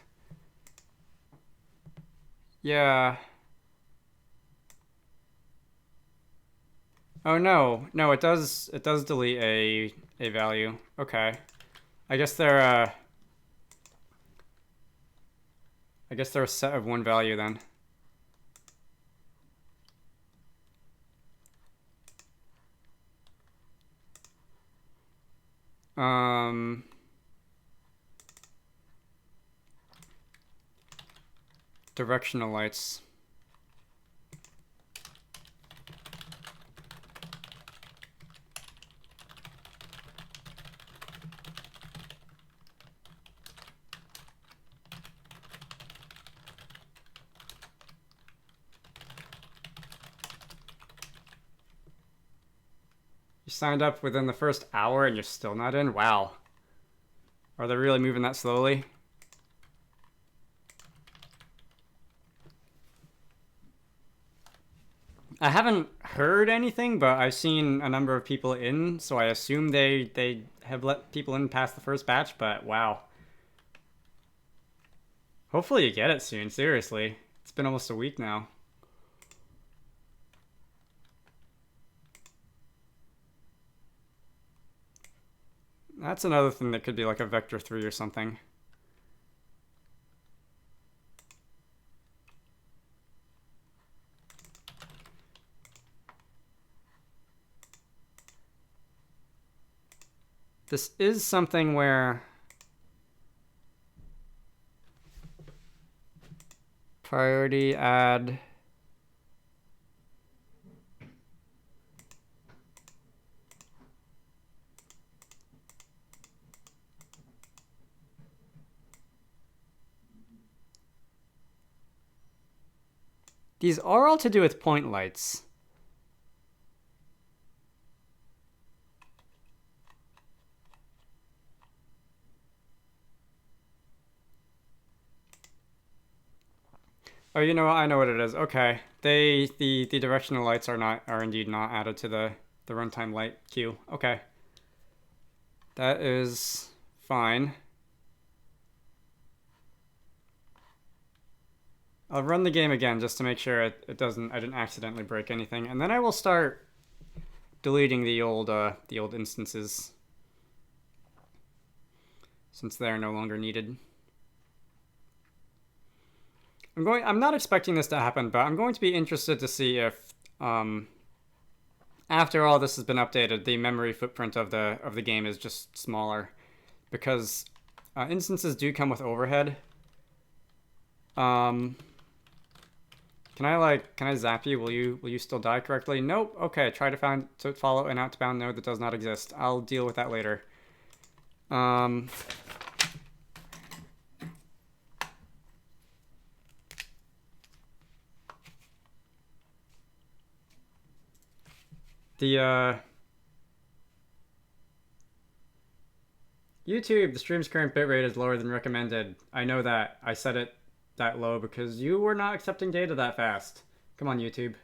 Yeah. Oh no, no, it does delete a value. Okay. I guess they're a set of one value then. Directional lights. You signed up within the first hour and you're still not in? Wow. Are they really moving that slowly? I haven't heard anything, but I've seen a number of people in, so I assume they have let people in past the first batch, but wow. Hopefully you get it soon, seriously. It's been almost a week now. That's another thing that could be like a vector 3 or something. This is something where priority add these are all to do with point lights. Oh, you know what? I know what it is. Okay. The directional lights are indeed not added to the runtime light queue. Okay. That is fine. I'll run the game again just to make sure I didn't accidentally break anything, and then I will start deleting the old instances since they are no longer needed. I'm not expecting this to happen, but I'm going to be interested to see if after all this has been updated, the memory footprint of the game is just smaller, because instances do come with overhead. Can I zap you? Will you still die correctly? Nope. Okay, try to follow an outbound node that does not exist. I'll deal with that later. YouTube, the stream's current bitrate is lower than recommended. I know that. I set it that low because you were not accepting data that fast. Come on, YouTube.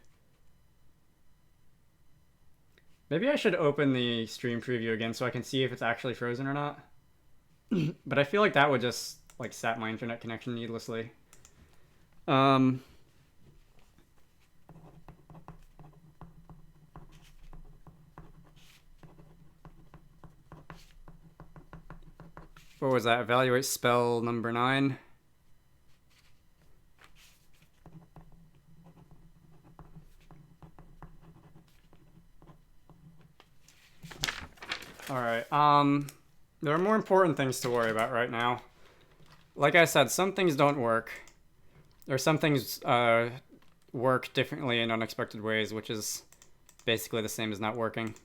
Maybe I should open the stream preview again so I can see if it's actually frozen or not. But I feel like that would just like sap my internet connection needlessly. What was that? Evaluate spell number 9. Alright, there are more important things to worry about right now. Like I said, some things don't work. Or some things work differently in unexpected ways, which is basically the same as not working.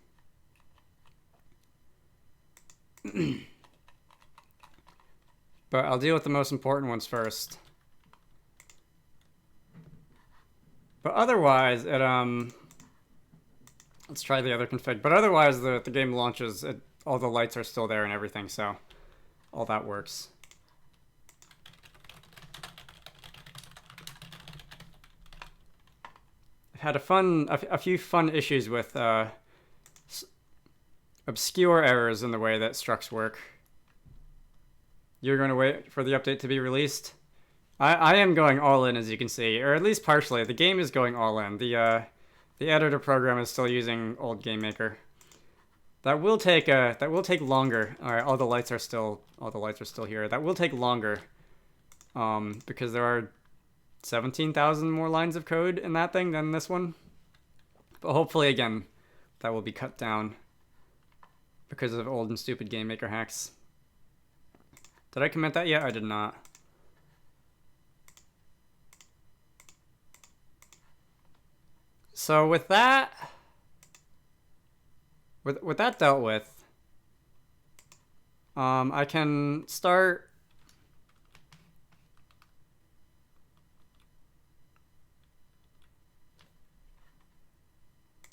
But I'll deal with the most important ones first. But otherwise, it let's try the other config. But otherwise, the game launches, all the lights are still there and everything, so all that works. I've had a few fun issues with obscure errors in the way that structs work. You're going to wait for the update to be released? I am going all in, as you can see, or at least partially. The game is going all in. The editor program is still using old GameMaker. That will take longer. All right, all the lights are still here. That will take longer, because there are 17,000 more lines of code in that thing than this one. But hopefully, again, that will be cut down because of old and stupid GameMaker hacks. Did I commit that yet? I did not. So with that, with that dealt with, I can start.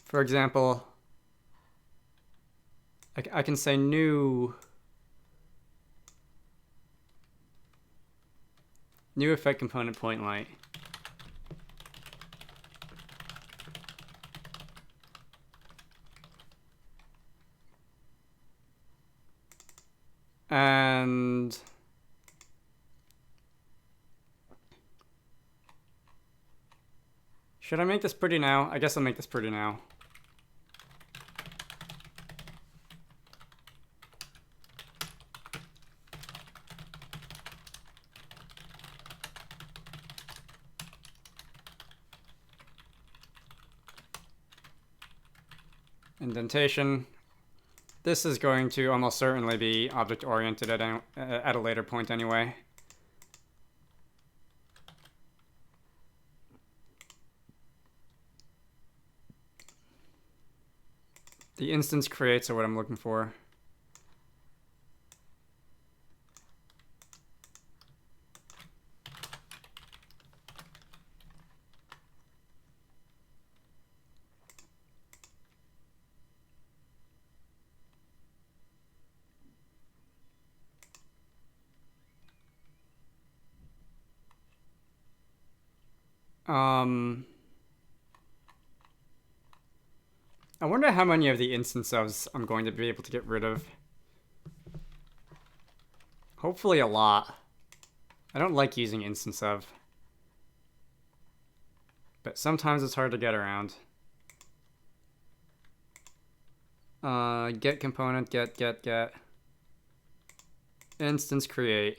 For example, I can say new effect component point light. And should I make this pretty now? I guess I'll make this pretty now. Indentation. This is going to almost certainly be object-oriented at a later point anyway. The instance creates are what I'm looking for. I wonder how many of the instances I'm going to be able to get rid of. Hopefully a lot. I don't like using instance of, but sometimes it's hard to get around. Get component, get. Instance create.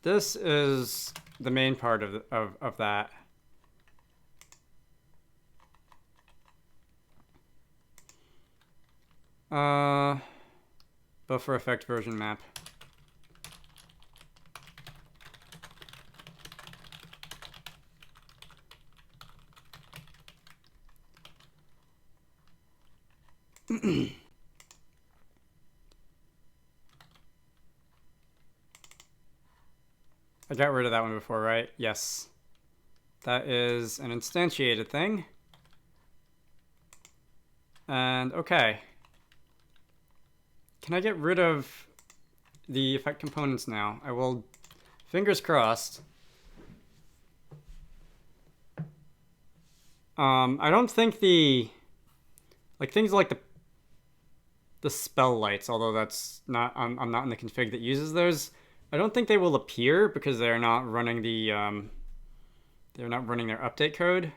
This is the main part of that. Buffer effect version map. I got rid of that one before, right? Yes. That is an instantiated thing. And okay. Can I get rid of the effect components now? I will, fingers crossed, I don't think the things like the spell lights, although that's not I'm not in the config that uses those. I don't think they will appear because they're not running their update code.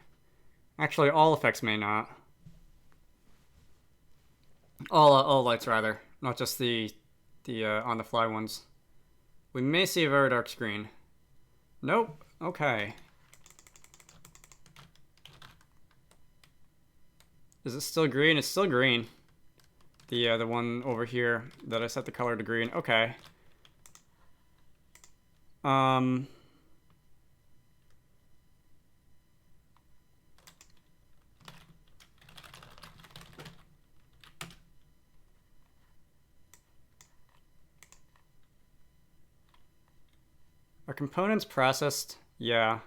Actually, all effects may not. All lights rather, not just the on the fly ones. We may see a very dark screen. Nope. Okay. Is it still green? It's still green. The one over here that I set the color to green. Okay. Are components processed? Yeah.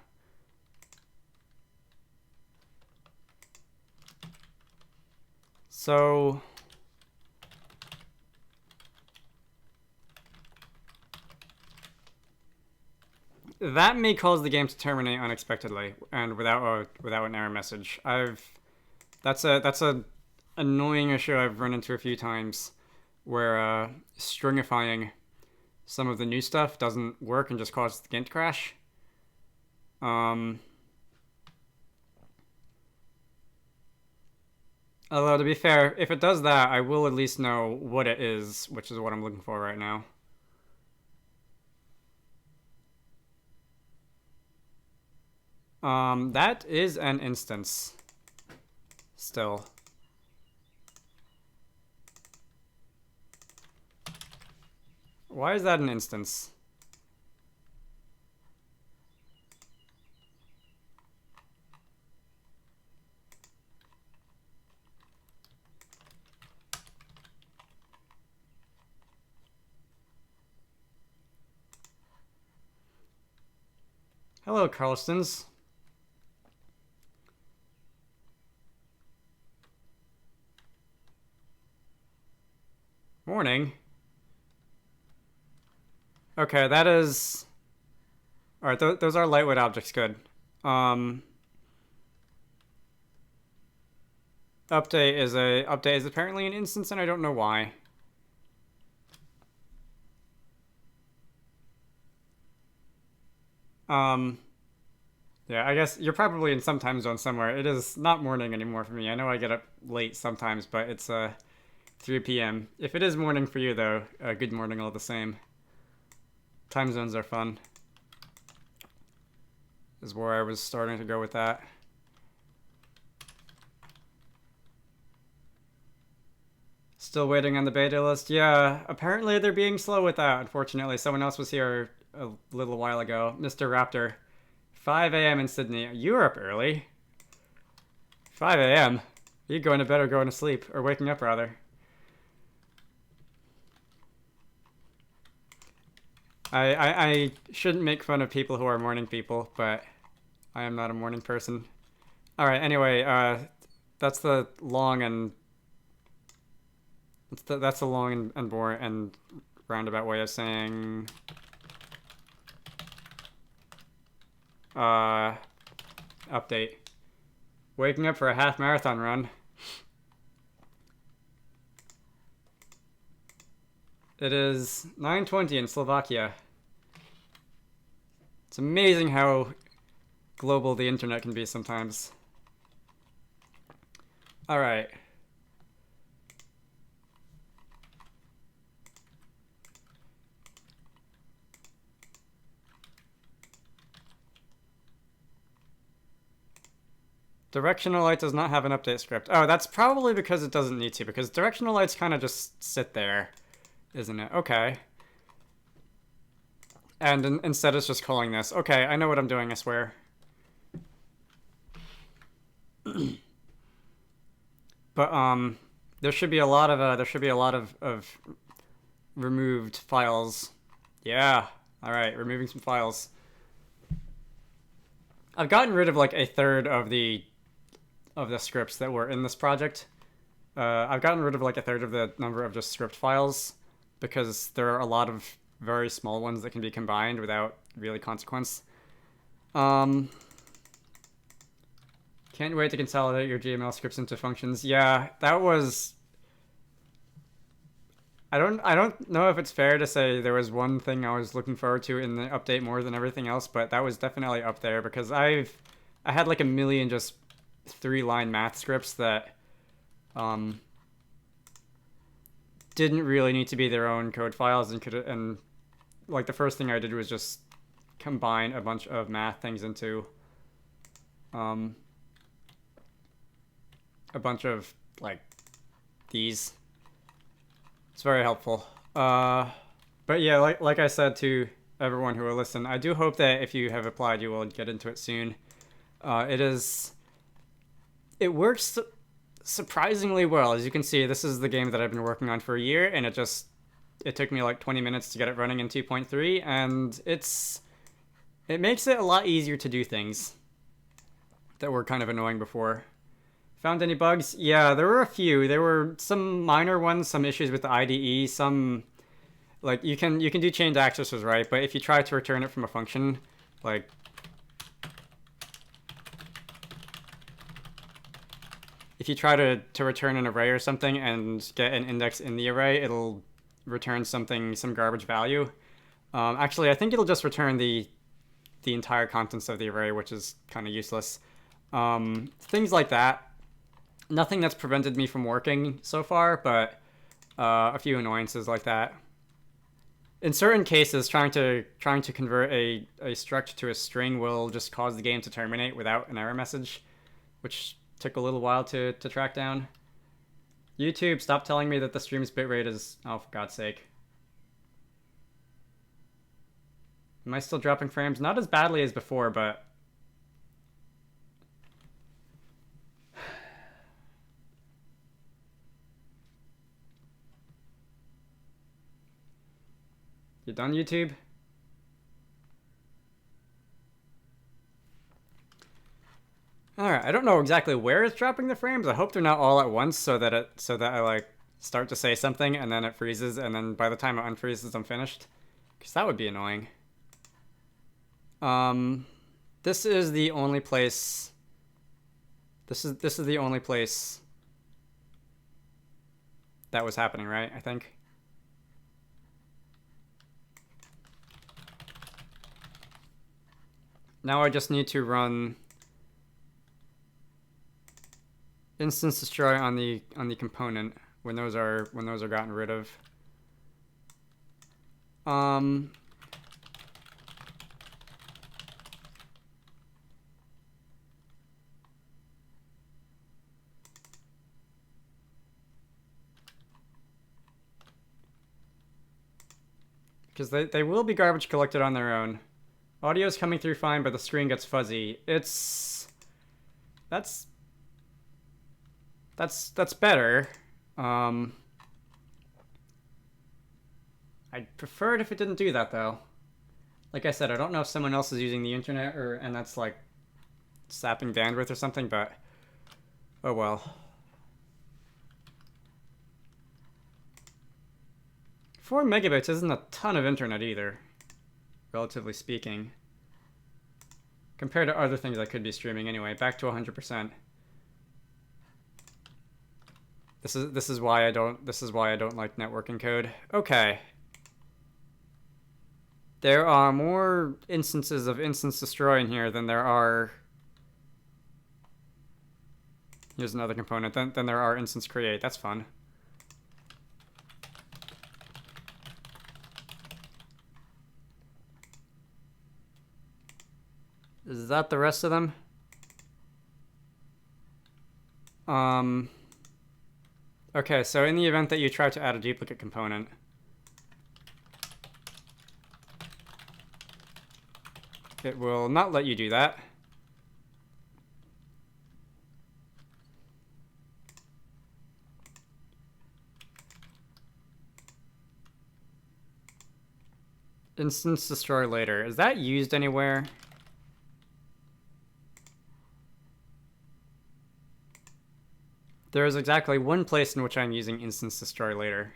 So that may cause the game to terminate unexpectedly and without an error message. That's a annoying issue I've run into a few times, where stringifying some of the new stuff doesn't work and just causes the game to crash. Although, to be fair, if it does that, I will at least know what it is, which is what I'm looking for right now. That is an instance. Still. Why is that an instance? Hello, Carlstons. Morning. Okay, that is... Alright, those are lightweight objects, good. Update is apparently an instance, and I don't know why. Yeah, I guess you're probably in some time zone somewhere. It is not morning anymore for me. I know I get up late sometimes, but it's 3 p.m. If it is morning for you, though, good morning all the same. Time zones are fun. Is where I was starting to go with that. Still waiting on the beta list? Yeah, apparently they're being slow with that, unfortunately. Someone else was here a little while ago. Mr. Raptor. 5 a.m. in Sydney. You were up early. 5 a.m.? Are you going to bed or going to sleep? Or waking up, rather? I shouldn't make fun of people who are morning people, but I am not a morning person. Alright, anyway, that's the long and... That's the long and boring and roundabout way of saying... update. Waking up for a half marathon run. It is 9:20 in Slovakia. It's amazing how global the internet can be sometimes. Alright. Directional Light does not have an update script. Oh, that's probably because it doesn't need to, because Directional Lights kind of just sit there, isn't it? Okay. And instead it's just calling this. Okay, I know what I'm doing, I swear. But, there should be a lot of removed files. Yeah. Alright, removing some files. I've gotten rid of like a third of the scripts that were in this project. I've gotten rid of like a third of the number of just script files because there are a lot of very small ones that can be combined without really consequence. Can Can't wait to consolidate your GML scripts into functions. Yeah, that was... I don't know if it's fair to say there was one thing I was looking forward to in the update more than everything else, but that was definitely up there because I had like a million just 3-line math scripts that didn't really need to be their own code files and like the first thing I did was just combine a bunch of math things into a bunch of like these. It's very helpful. But yeah, like I said to everyone who will listen, I do hope that if you have applied, you will get into it soon. It works surprisingly well. As you can see, this is the game that I've been working on for a year, and it took me like 20 minutes to get it running in 2.3, and it makes it a lot easier to do things that were kind of annoying before. Found any bugs? Yeah, there were a few. There were some minor ones, some issues with the IDE, some like you can do chained accessors, right? But if you try to return it from a function, like if you try to return an array or something and get an index in the array, it'll return some garbage value. Actually, I think it'll just return the entire contents of the array, which is kind of useless. Things like that. Nothing that's prevented me from working so far, but a few annoyances like that. In certain cases, trying to convert a struct to a string will just cause the game to terminate without an error message, which took a little while to track down. YouTube, stop telling me that the stream's bitrate is... Oh, for God's sake. Am I still dropping frames? Not as badly as before, but... You done, YouTube? Alright, I don't know exactly where it's dropping the frames. I hope they're not all at once so that I like start to say something and then it freezes and then by the time it unfreezes I'm finished. Because that would be annoying. This is the only place... This is the only place that was happening, right? I think. Now I just need to run instance destroy on the component when those are gotten rid of. Because they will be garbage collected on their own. Audio's coming through fine, but the screen gets fuzzy. That's better. I'd prefer it if it didn't do that though. Like I said, I don't know if someone else is using the internet and that's like sapping bandwidth or something, but oh well. 4 megabits isn't a ton of internet either, relatively speaking. Compared to other things I could be streaming anyway. Back to 100%. This is why I don't like networking code. Okay. There are more instances of instance destroy in here than there are... Here's another component. Than there are instance create. That's fun. Is that the rest of them? Okay, so in the event that you try to add a duplicate component, it will not let you do that. Instance destroy later. Is that used anywhere? There is exactly one place in which I'm using instance destroy later.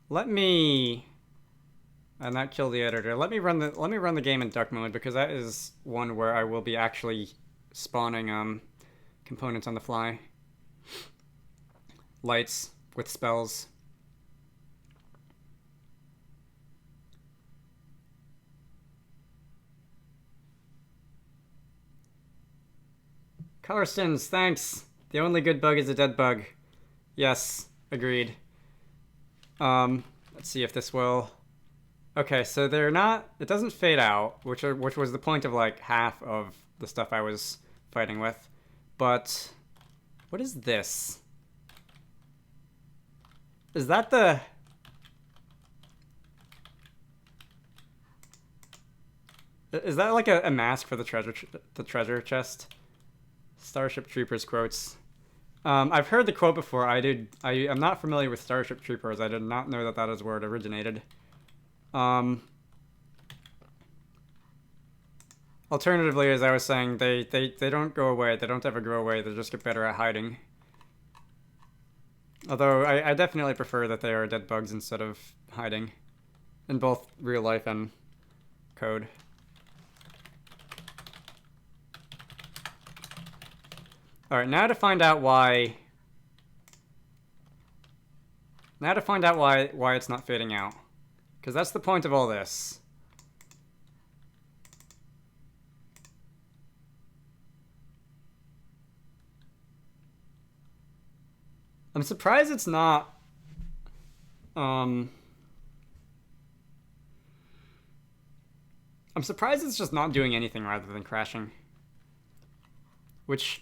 Let me and that killed the editor. Let me run the game in duck mode, because that is one where I will be actually spawning components on the fly. Lights with spells. Carstens, thanks. The only good bug is a dead bug. Yes, agreed. Let's see if this will. Okay, so they're not. It doesn't fade out, which was the point of like half of the stuff I was fighting with. But what is this? Is that the? Is that like a mask for the treasure chest? Starship Troopers quotes. I've heard the quote before. I'm not familiar with Starship Troopers. I did not know that is where it originated. Alternatively, as I was saying, they don't go away. They don't ever go away. They just get better at hiding. Although I definitely prefer that they are dead bugs instead of hiding, in both real life and code. All right, now to find out why. Now to find out why it's not fading out, because that's the point of all this. I'm surprised it's not. I'm surprised it's just not doing anything rather than crashing, which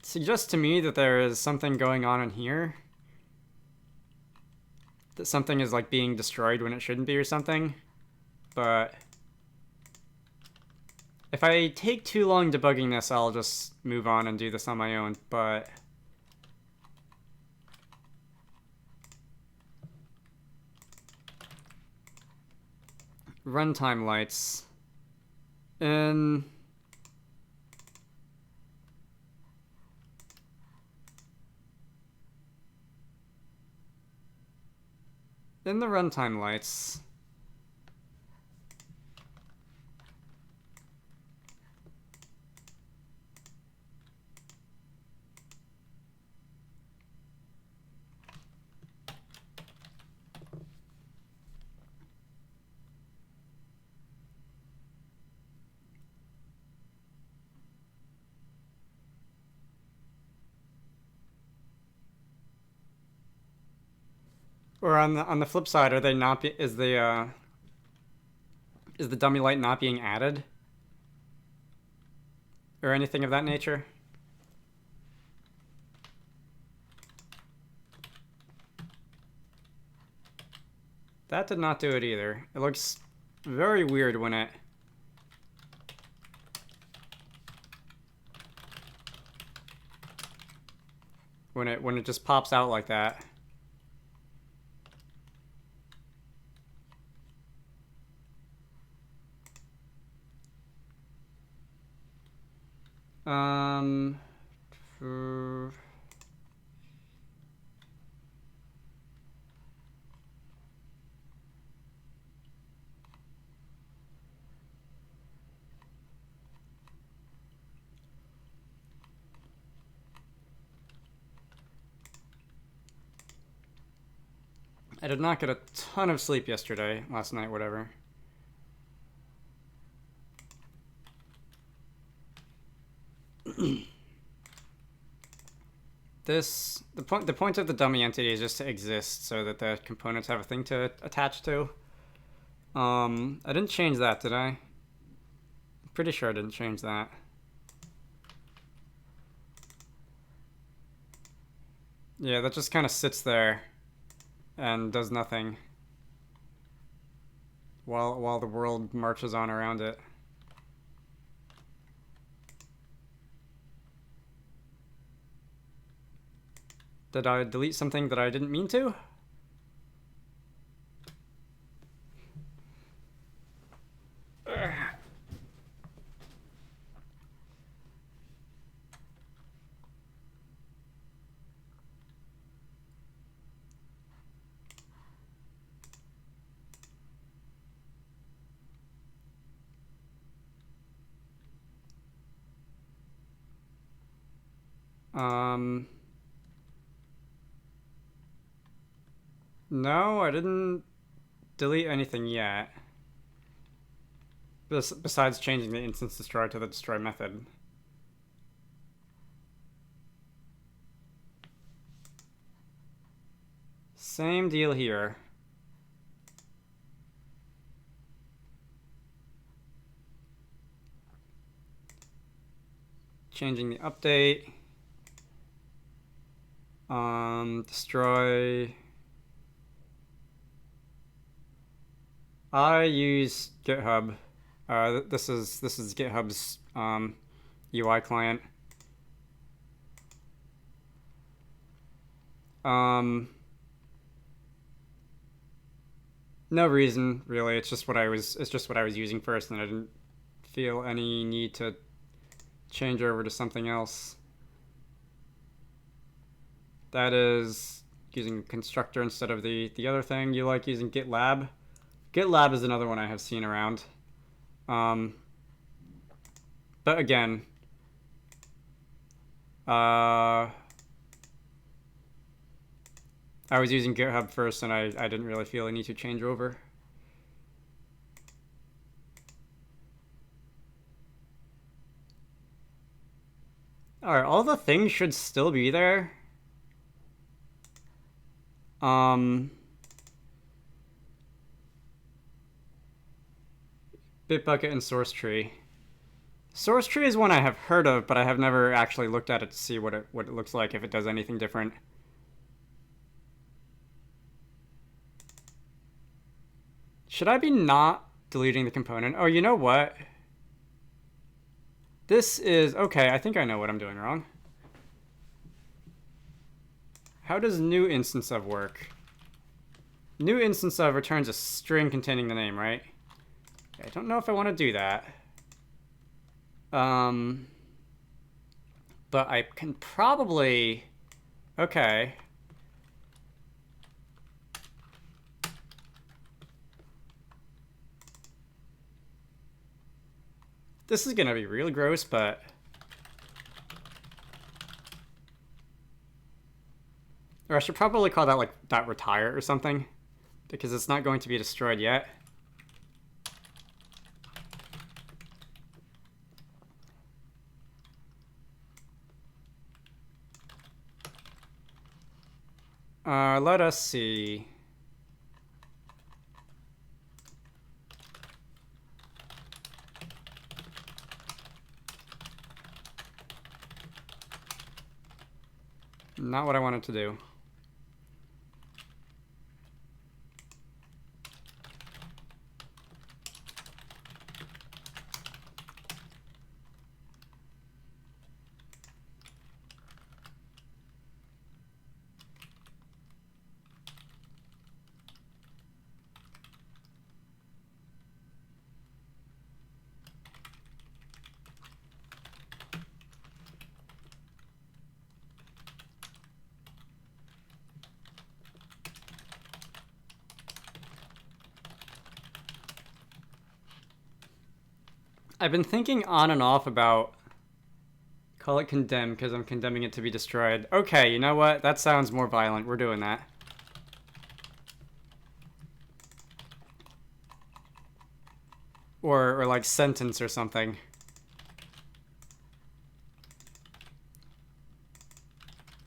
suggests to me that there is something going on in here. That something is like being destroyed when it shouldn't be or something. But if I take too long debugging this, I'll just move on and do this on my own. But runtime lights. In the runtime lights, or on the flip side, are they not? Is the dummy light not being added, or anything of that nature? That did not do it either. It looks very weird when it. When it just pops out like that. I did not get a ton of sleep last night, whatever. The point of the dummy entity is just to exist so that the components have a thing to attach to. I didn't change that, did I? I'm pretty sure I didn't change that. Yeah, that just kind of sits there and does nothing while the world marches on around it. Did I delete something that I didn't mean to? No, I didn't delete anything yet. Besides changing the instance destroy to the destroy method. Same deal here. Changing the update. Destroy. I use GitHub. This is GitHub's UI client. No reason really. It's just what I was using first, and I didn't feel any need to change over to something else. That is using a constructor instead of the other thing. You like using GitLab. GitLab is another one I have seen around. But again, I was using GitHub first, and I didn't really feel a need to change over. Alright, all the things should still be there. Bitbucket and source tree. Source tree is one I have heard of, but I have never actually looked at it to see what it looks like, if it does anything different. Should I be not deleting the component? Oh, you know what? This is... Okay, I think I know what I'm doing wrong. How does new instance of work? New instance of returns a string containing the name, right? I don't know if I want to do that. But I can probably... Okay. This is gonna be really gross, but... Or I should probably call that, like, .retire or something. Because it's not going to be destroyed yet. Let us see. Not what I wanted to do. I've been thinking on and off about... Call it condemn, because I'm condemning it to be destroyed. Okay, you know what? That sounds more violent. We're doing that. Or like sentence or something.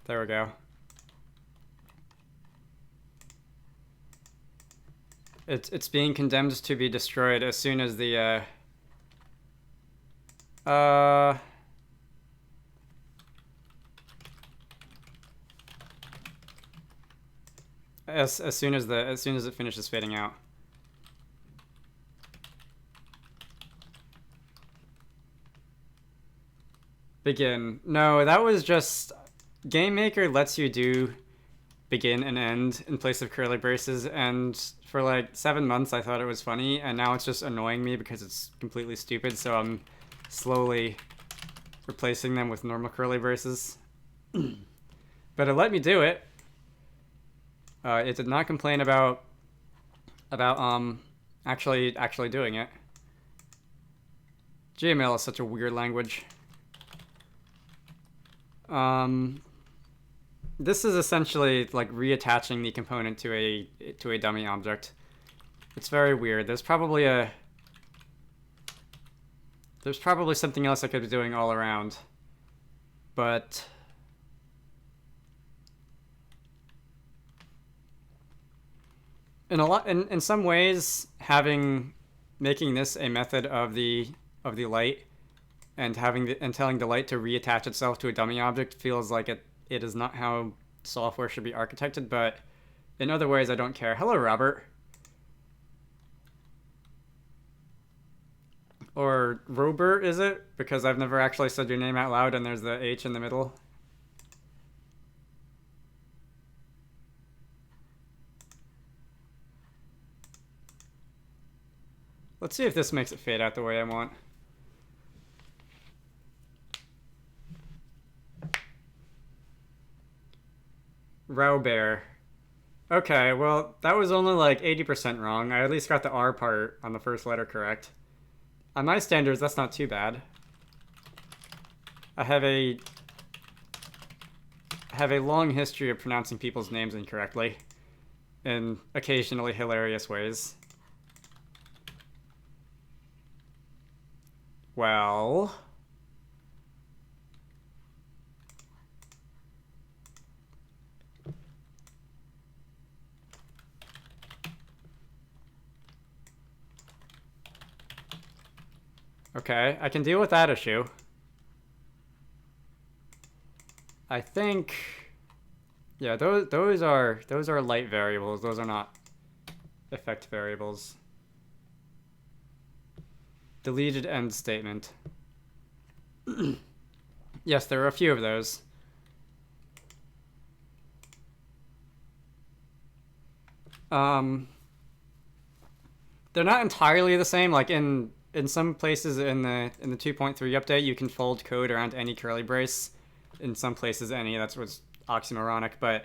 There we go. It's being condemned to be destroyed as soon as the as soon as it finishes fading out. Begin. No, that was just... GameMaker lets you do begin and end in place of curly braces, and for like 7 months I thought it was funny, and now it's just annoying me because it's completely stupid, so I'm slowly replacing them with normal curly braces. But it let me do it. It did not complain about actually doing it. GML is such a weird language. This is essentially like reattaching the component to a dummy object. It's very weird. There's probably something else I could be doing all around, but in some ways, making this a method of the light and telling the light to reattach itself to a dummy object feels like it is not how software should be architected, but in other ways I don't care. Hello, Robert. Or Robert, is it? Because I've never actually said your name out loud and there's the H in the middle. Let's see if this makes it fade out the way I want. Rowbear. Okay, well, that was only like 80% wrong. I at least got the R part on the first letter correct. On my standards, that's not too bad. I have a long history of pronouncing people's names incorrectly in occasionally hilarious ways. Well, okay, I can deal with that issue. I think, yeah, those are light variables. Those are not effect variables. Deleted end statement. Yes, there are a few of those. They're not entirely the same. Like in some places in the 2.3 update, you can fold code around any curly brace. In some places, any. That's what's oxymoronic, but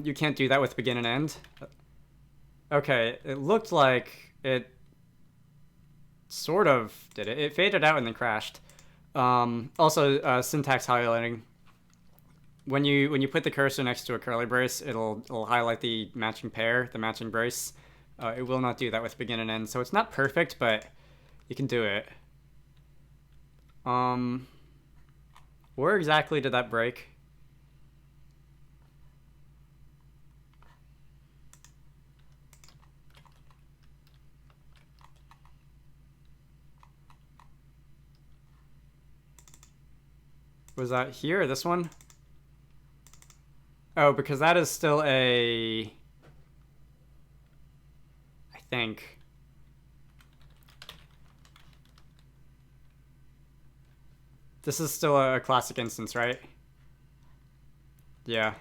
you can't do that with begin and end. Okay, it looked like it sort of did it. It faded out and then crashed. Also, syntax highlighting. When you put the cursor next to a curly brace, it'll highlight the matching pair, the matching brace. It will not do that with begin and end, so it's not perfect, but you can do it. Where exactly did that break? Was that here, this one? Oh, because that is still I think. This is still a classic instance, right? Yeah.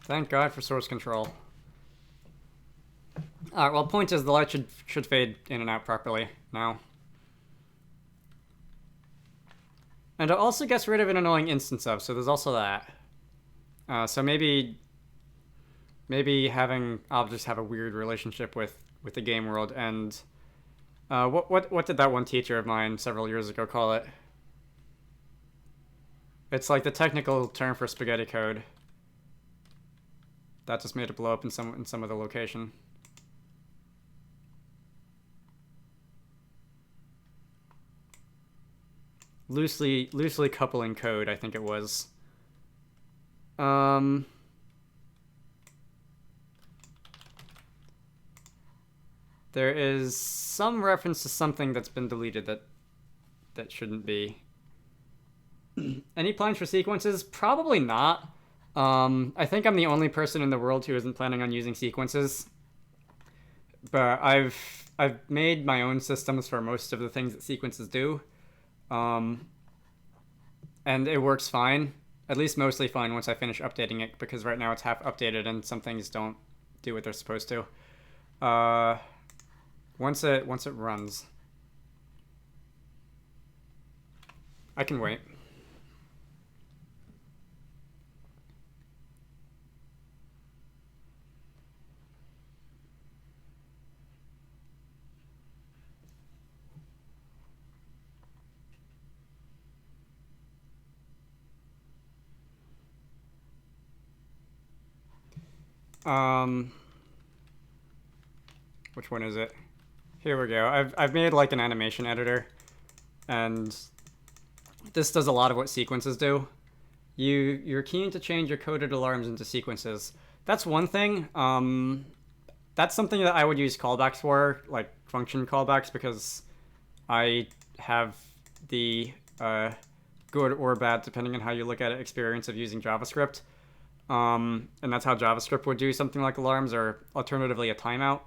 Thank God for source control. Alright, well, point is the light should fade in and out properly now. And it also gets rid of an annoying instance of, so there's also that. So maybe having objects have a weird relationship with the game world, and what did that one teacher of mine several years ago call it? It's like the technical term for spaghetti code. That just made it blow up in some other location. Loosely coupling code, I think it was. There is some reference to something that's been deleted that shouldn't be. Any plans for sequences? Probably not. I think I'm the only person in the world who isn't planning on using sequences. But I've made my own systems for most of the things that sequences do. And it works fine. At least mostly fine once I finish updating it, because right now it's half updated and some things don't do what they're supposed to. Once it runs. I can wait. Which one is it? Here we go. I've made like an animation editor, and this does a lot of what sequences do. You're keen to change your coded alarms into sequences. That's one thing. That's something that I would use callbacks for, like function callbacks, because I have the good or bad, depending on how you look at it, experience of using JavaScript. And that's how JavaScript would do something like alarms, or alternatively a timeout.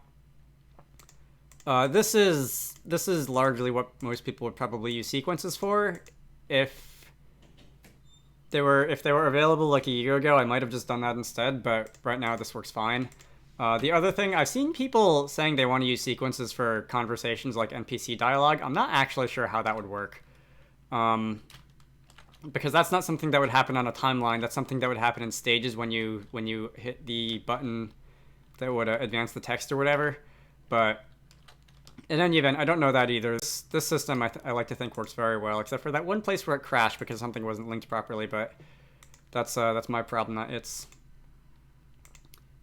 This is largely what most people would probably use sequences for. If they were available like a year ago, I might have just done that instead, but right now this works fine. The other thing, I've seen people saying they want to use sequences for conversations like NPC dialogue. I'm not actually sure how that would work. Because that's not something that would happen on a timeline. That's something that would happen in stages when you hit the button that would advance the text or whatever. But in any event, I don't know that either. This system, I like to think, works very well, except for that one place where it crashed because something wasn't linked properly, but that's my problem, not its.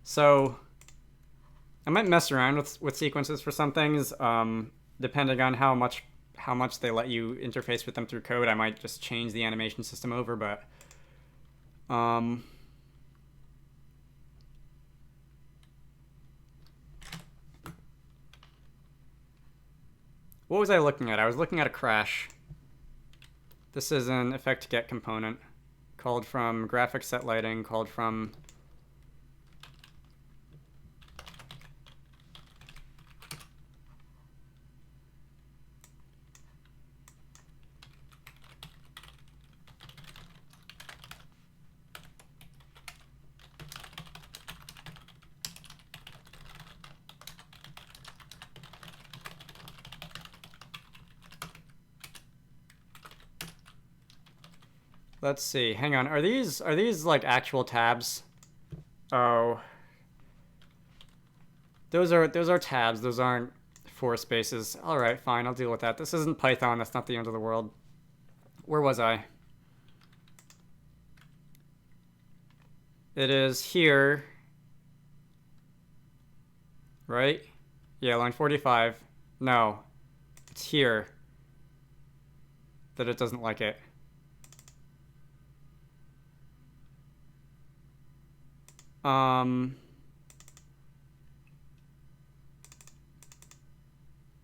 So I might mess around with sequences for some things, depending on how much they let you interface with them through code. I might just change the animation system over, but what was I looking at? I was looking at a crash. This is an effect get component called from graphics set lighting, called from let's see. Hang on. Are these like actual tabs? Oh. Those are tabs. Those aren't four spaces. All right, fine. I'll deal with that. This isn't Python. That's not the end of the world. Where was I? It is here. Right? Yeah, line 45. No. It's here that it doesn't like it.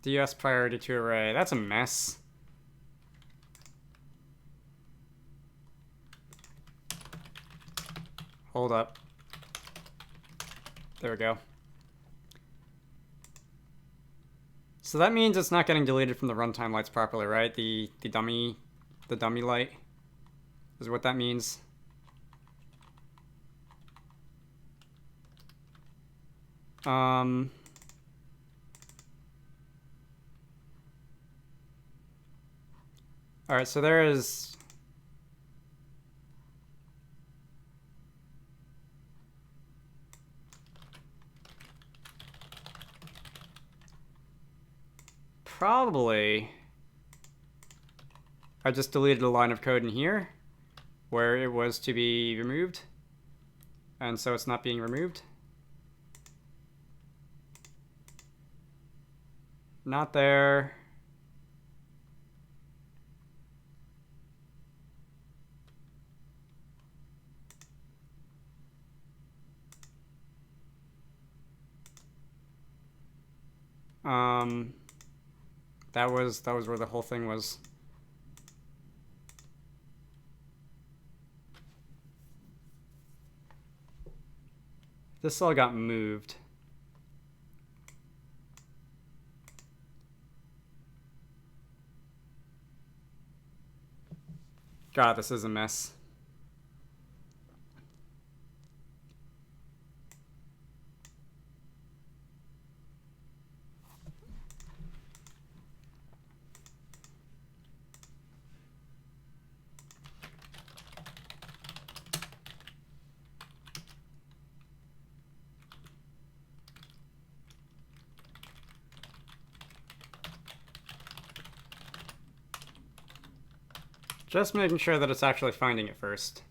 DS priority to array. That's a mess. Hold up. There we go. So that means it's not getting deleted from the runtime lights properly, right? The dummy light is what that means. All right, so there is probably I just deleted a line of code in here where it was to be removed, and so it's not being removed. Not there. That was where the whole thing was. This all got moved. God, this is a mess. Just making sure that it's actually finding it first.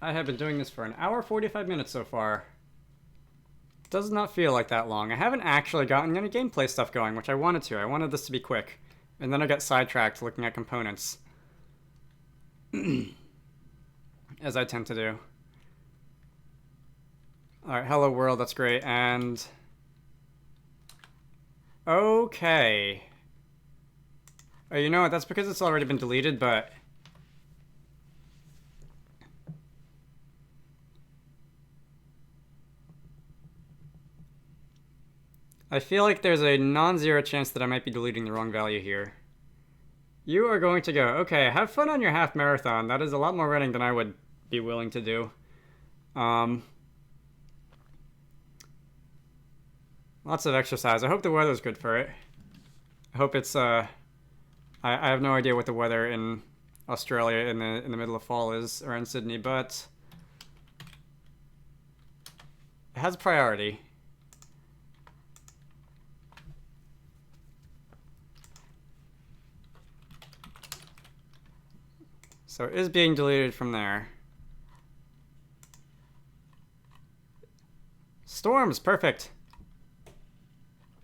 I have been doing this for an hour 45 minutes so far. Does not feel like that long. I haven't actually gotten any gameplay stuff going, which I wanted to. I wanted this to be quick. And then I got sidetracked looking at components. As I tend to do. Alright, hello world, that's great. And... okay. Oh, you know what? That's because it's already been deleted, but... I feel like there's a non-zero chance that I might be deleting the wrong value here. You are going to go, okay, have fun on your half marathon. That is a lot more running than I would be willing to do. Lots of exercise. I hope the weather's good for it. I hope it's, I have no idea what the weather in Australia in the middle of fall is, or in Sydney, but it has priority. So it is being deleted from there. Storms, perfect.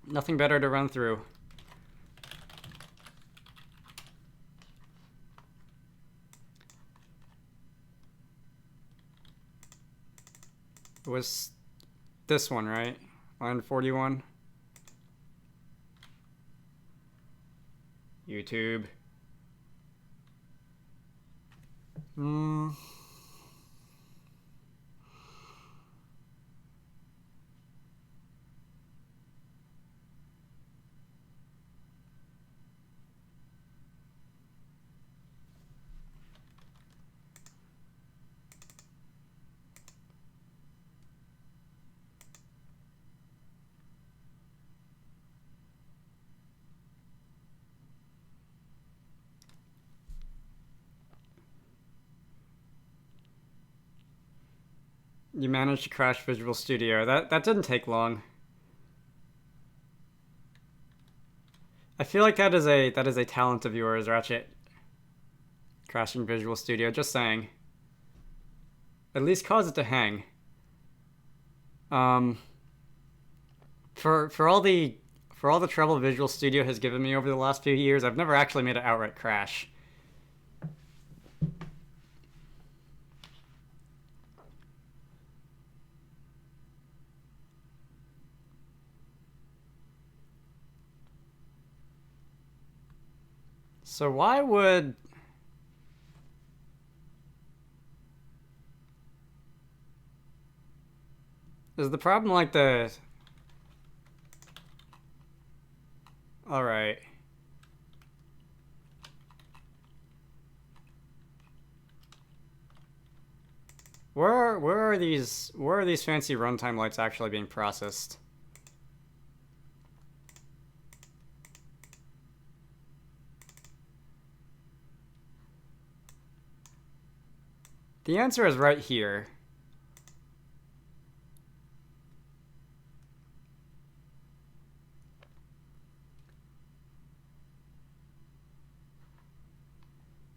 Nothing better to run through. It was this one, right? Line 41. YouTube. You managed to crash Visual Studio. That didn't take long. I feel like that is a talent of yours, Ratchet. Crashing Visual Studio, just saying. At least cause it to hang. For all the trouble Visual Studio has given me over the last few years, I've never actually made it outright crash. So why would... Is the problem like the... Alright. Where are these fancy runtime lights actually being processed? The answer is right here.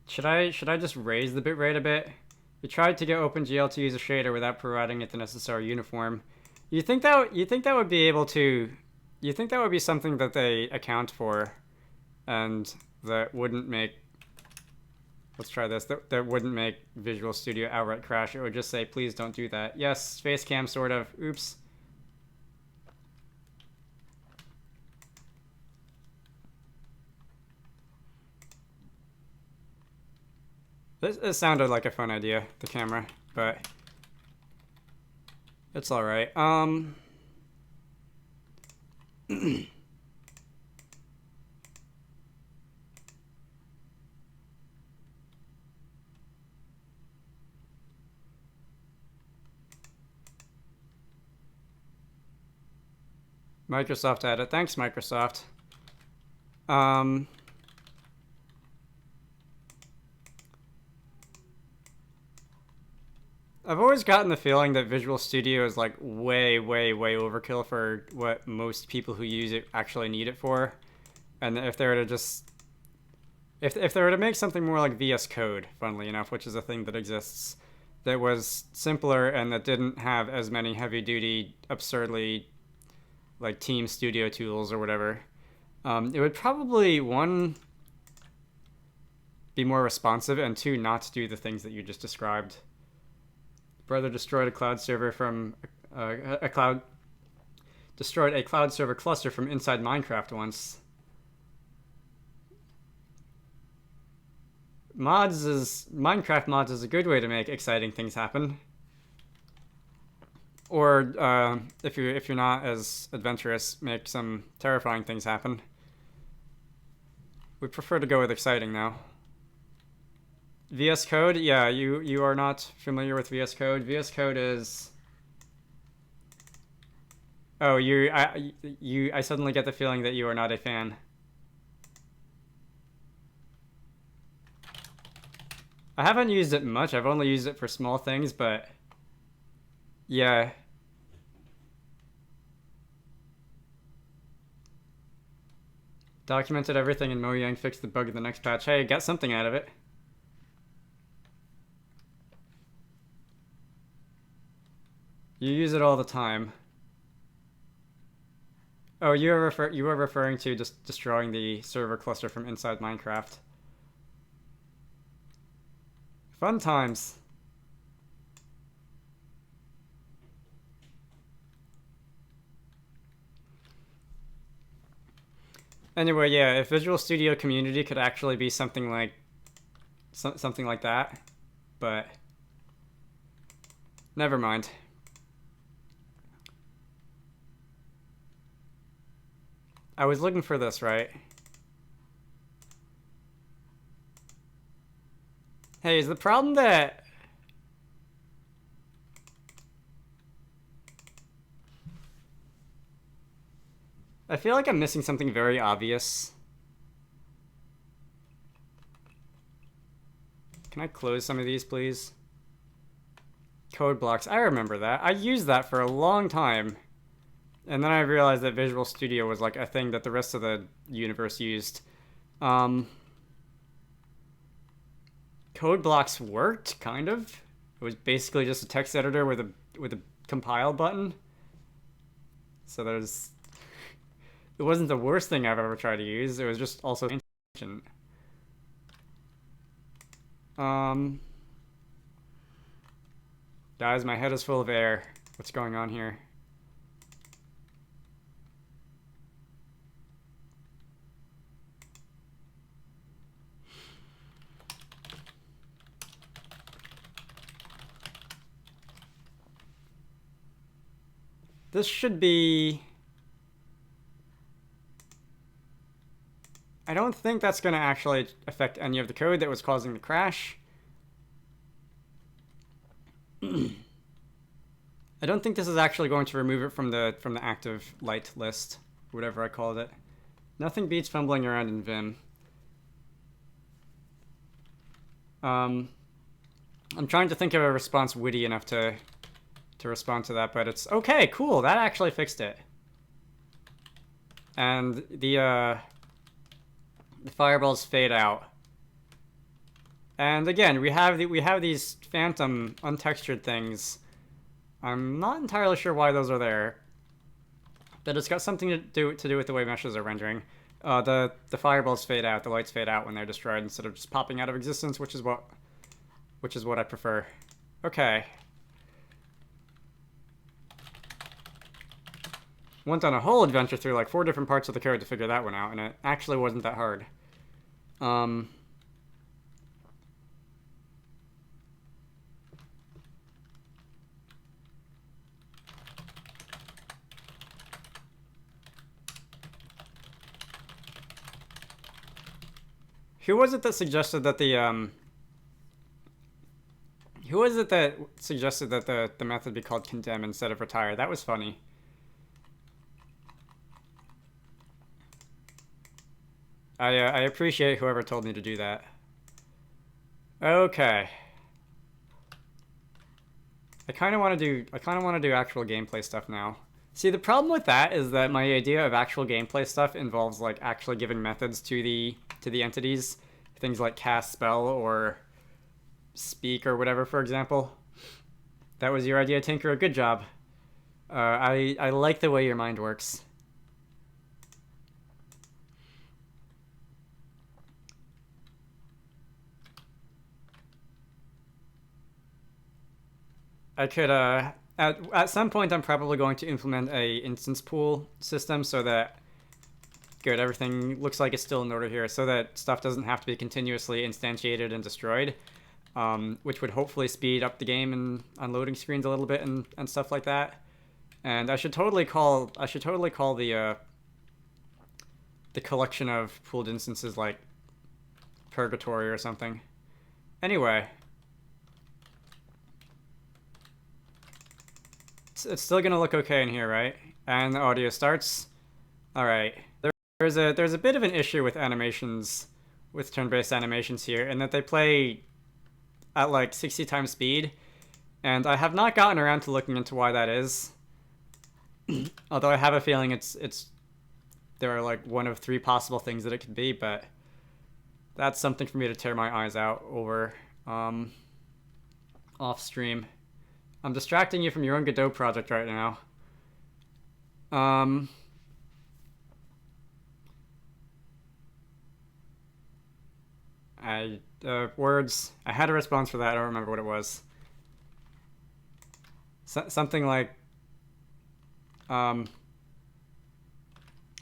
Should I just raise the bitrate a bit? We tried to get OpenGL to use a shader without providing it the necessary uniform. You think that would be able to? You think that would be something that they account for, and that wouldn't make? Let's try this. That wouldn't make Visual Studio outright crash. It would just say, please don't do that. Yes, Facecam sort of. Oops. This sounded like a fun idea, the camera, but it's alright. Microsoft Edit. Thanks, Microsoft. I've always gotten the feeling that Visual Studio is like way overkill for what most people who use it actually need it for. And if they were to just... If they were to make something more like VS Code, funnily enough, which is a thing that exists, that was simpler and that didn't have as many heavy-duty, absurdly like team studio tools or whatever, it would probably, one, be more responsive, and two, not do the things that you just described. Brother destroyed a cloud server from destroyed a cloud server cluster from inside Minecraft once. Minecraft mods is a good way to make exciting things happen. Or if you're not as adventurous, make some terrifying things happen. We prefer to go with exciting now. VS Code, yeah, you are not familiar with VS Code. VS Code is. Oh, I suddenly get the feeling that you are not a fan. I haven't used it much. I've only used it for small things, but yeah. Documented everything in Mojang, fixed the bug in the next patch. Hey, got something out of it. You use it all the time. Oh, you were referring to just destroying the server cluster from inside Minecraft. Fun times. Anyway, yeah, if Visual Studio Community could actually be something like that, but never mind. I was looking for this, right? Hey, is the problem that I feel like I'm missing something very obvious. Can I close some of these, please? Code blocks. I remember that. I used that for a long time. And then I realized that Visual Studio was like a thing that the rest of the universe used. Code blocks worked, kind of. It was basically just a text editor with a compile button. So it wasn't the worst thing I've ever tried to use. It was just also ancient. Guys, my head is full of air. What's going on here? This should be... I don't think that's going to actually affect any of the code that was causing the crash. I don't think this is actually going to remove it from the active light list, whatever I called it. Nothing beats fumbling around in Vim. I'm trying to think of a response witty enough to respond to that, but it's okay, cool, that actually fixed it. And the fireballs fade out. And again, we have these phantom untextured things. I'm not entirely sure why those are there, but it's got something to do with the way meshes are rendering. The fireballs fade out, the lights fade out when they're destroyed instead of just popping out of existence, which is what I prefer. Okay. Went on a whole adventure through like 4 different parts of the code to figure that one out, and it actually wasn't that hard. Who was it that suggested that the method be called condemn instead of retire? That was funny. I appreciate whoever told me to do that. Okay. I kind of want to do actual gameplay stuff now. See, the problem with that is that my idea of actual gameplay stuff involves like actually giving methods to the entities, things like cast spell or speak or whatever, for example. That was your idea, Tinker. Good job. I like the way your mind works. I could at some point I'm probably going to implement a instance pool system so that good everything looks like it's still in order here, so that stuff doesn't have to be continuously instantiated and destroyed, which would hopefully speed up the game and unloading screens a little bit and stuff like that. And I should totally call the collection of pooled instances like purgatory or something. Anyway, it's still gonna look okay in here, right? And the audio starts. All right. There's a bit of an issue with animations, with turn-based animations here, in that they play at like 60 times speed, and I have not gotten around to looking into why that is. Although I have a feeling there are like one of three possible things that it could be, but that's something for me to tear my eyes out over off stream. I'm distracting you from your own Godot project right now. Words. I had a response for that. I don't remember what it was. Something like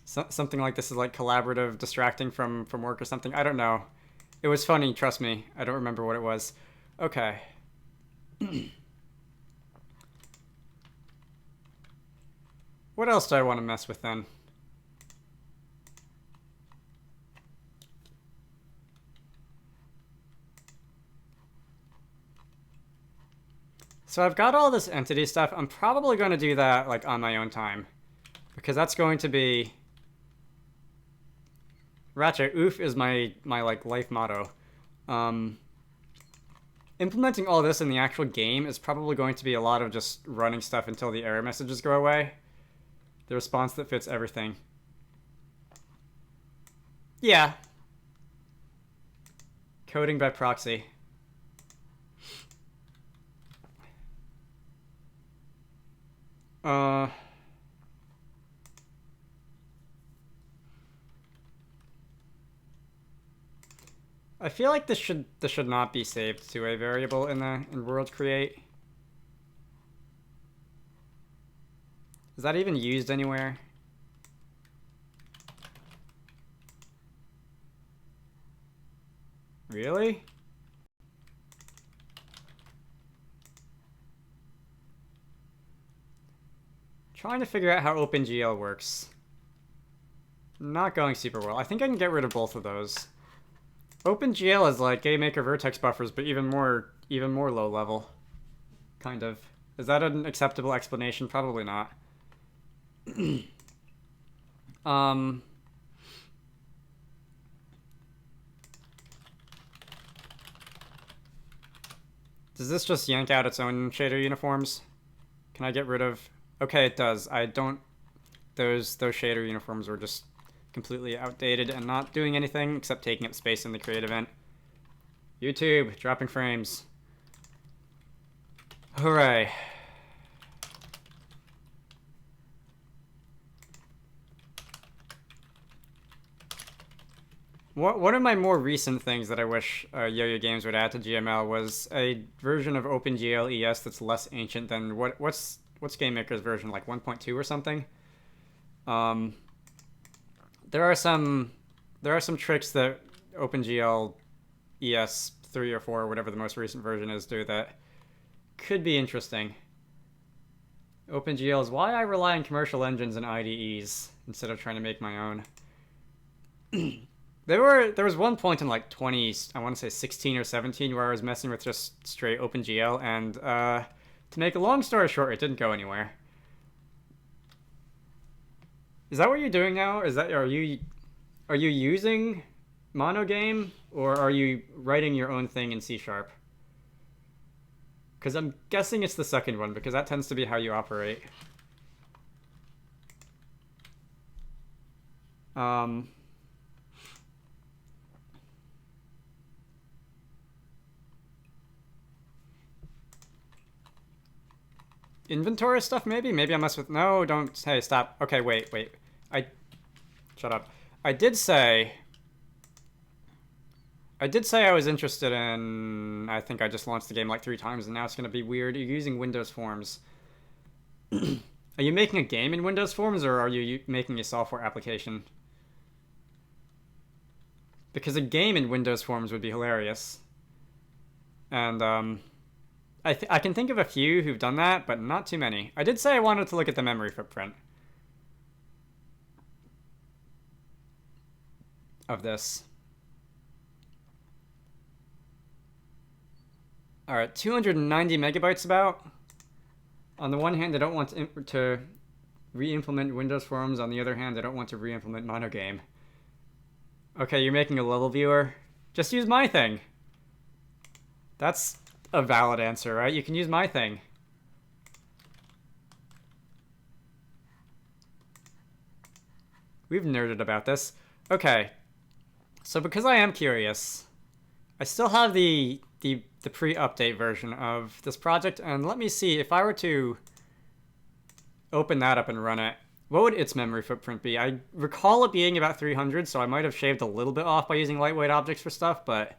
something like this is like collaborative distracting from work or something. I don't know. It was funny, trust me. I don't remember what it was. Okay. What else do I want to mess with then? So I've got all this entity stuff. I'm probably going to do that like on my own time, because that's going to be Ratchet. Oof is my like life motto. Implementing all this in the actual game is probably going to be a lot of just running stuff until the error messages go away. The response that fits everything. Yeah. Coding by proxy. I feel like this should not be saved to a variable in world create. Is that even used anywhere? Really? Trying to figure out how OpenGL works. Not going super well. I think I can get rid of both of those. OpenGL is like GameMaker vertex buffers, but even more low level. Kind of. Is that an acceptable explanation? Probably not. Does this just yank out its own shader uniforms? Can I get rid of... Okay, it does. I don't... Those shader uniforms were just completely outdated and not doing anything except taking up space in the create event. YouTube, dropping frames. Hooray. One of my more recent things that I wish Yo-Yo Games would add to GML was a version of OpenGL ES that's less ancient than what's GameMaker's version, like 1.2 or something. There are some tricks that OpenGL ES 3 or 4, whatever the most recent version is, do that could be interesting. OpenGL is why I rely on commercial engines and IDEs instead of trying to make my own. There was one point in like I want to say 16 or 17 where I was messing with just straight OpenGL, and to make a long story short, it didn't go anywhere. Is that what you're doing now? Are you using Monogame, or are you writing your own thing in C#? Because I'm guessing it's the second one, because that tends to be how you operate. inventory stuff, maybe? Maybe I mess with... No, don't... Hey, stop. Okay, wait. Shut up. I did say I was interested in... I think I just launched the game like 3 times, and now it's going to be weird. You're using Windows Forms. Are you making a game in Windows Forms, or are you making a software application? Because a game in Windows Forms would be hilarious. And, I can think of a few who've done that, but not too many. I did say I wanted to look at the memory footprint of this. Alright, 290 megabytes about. On the one hand, I don't want to re-implement Windows Forms. On the other hand, I don't want to re-implement Monogame. Okay, you're making a level viewer. Just use my thing. That's a valid answer, right? You can use my thing. We've nerded about this. Okay. So because I am curious, I still have the pre-update version of this project, and let me see if I were to open that up and run it, what would its memory footprint be? I recall it being about 300, so I might have shaved a little bit off by using lightweight objects for stuff, but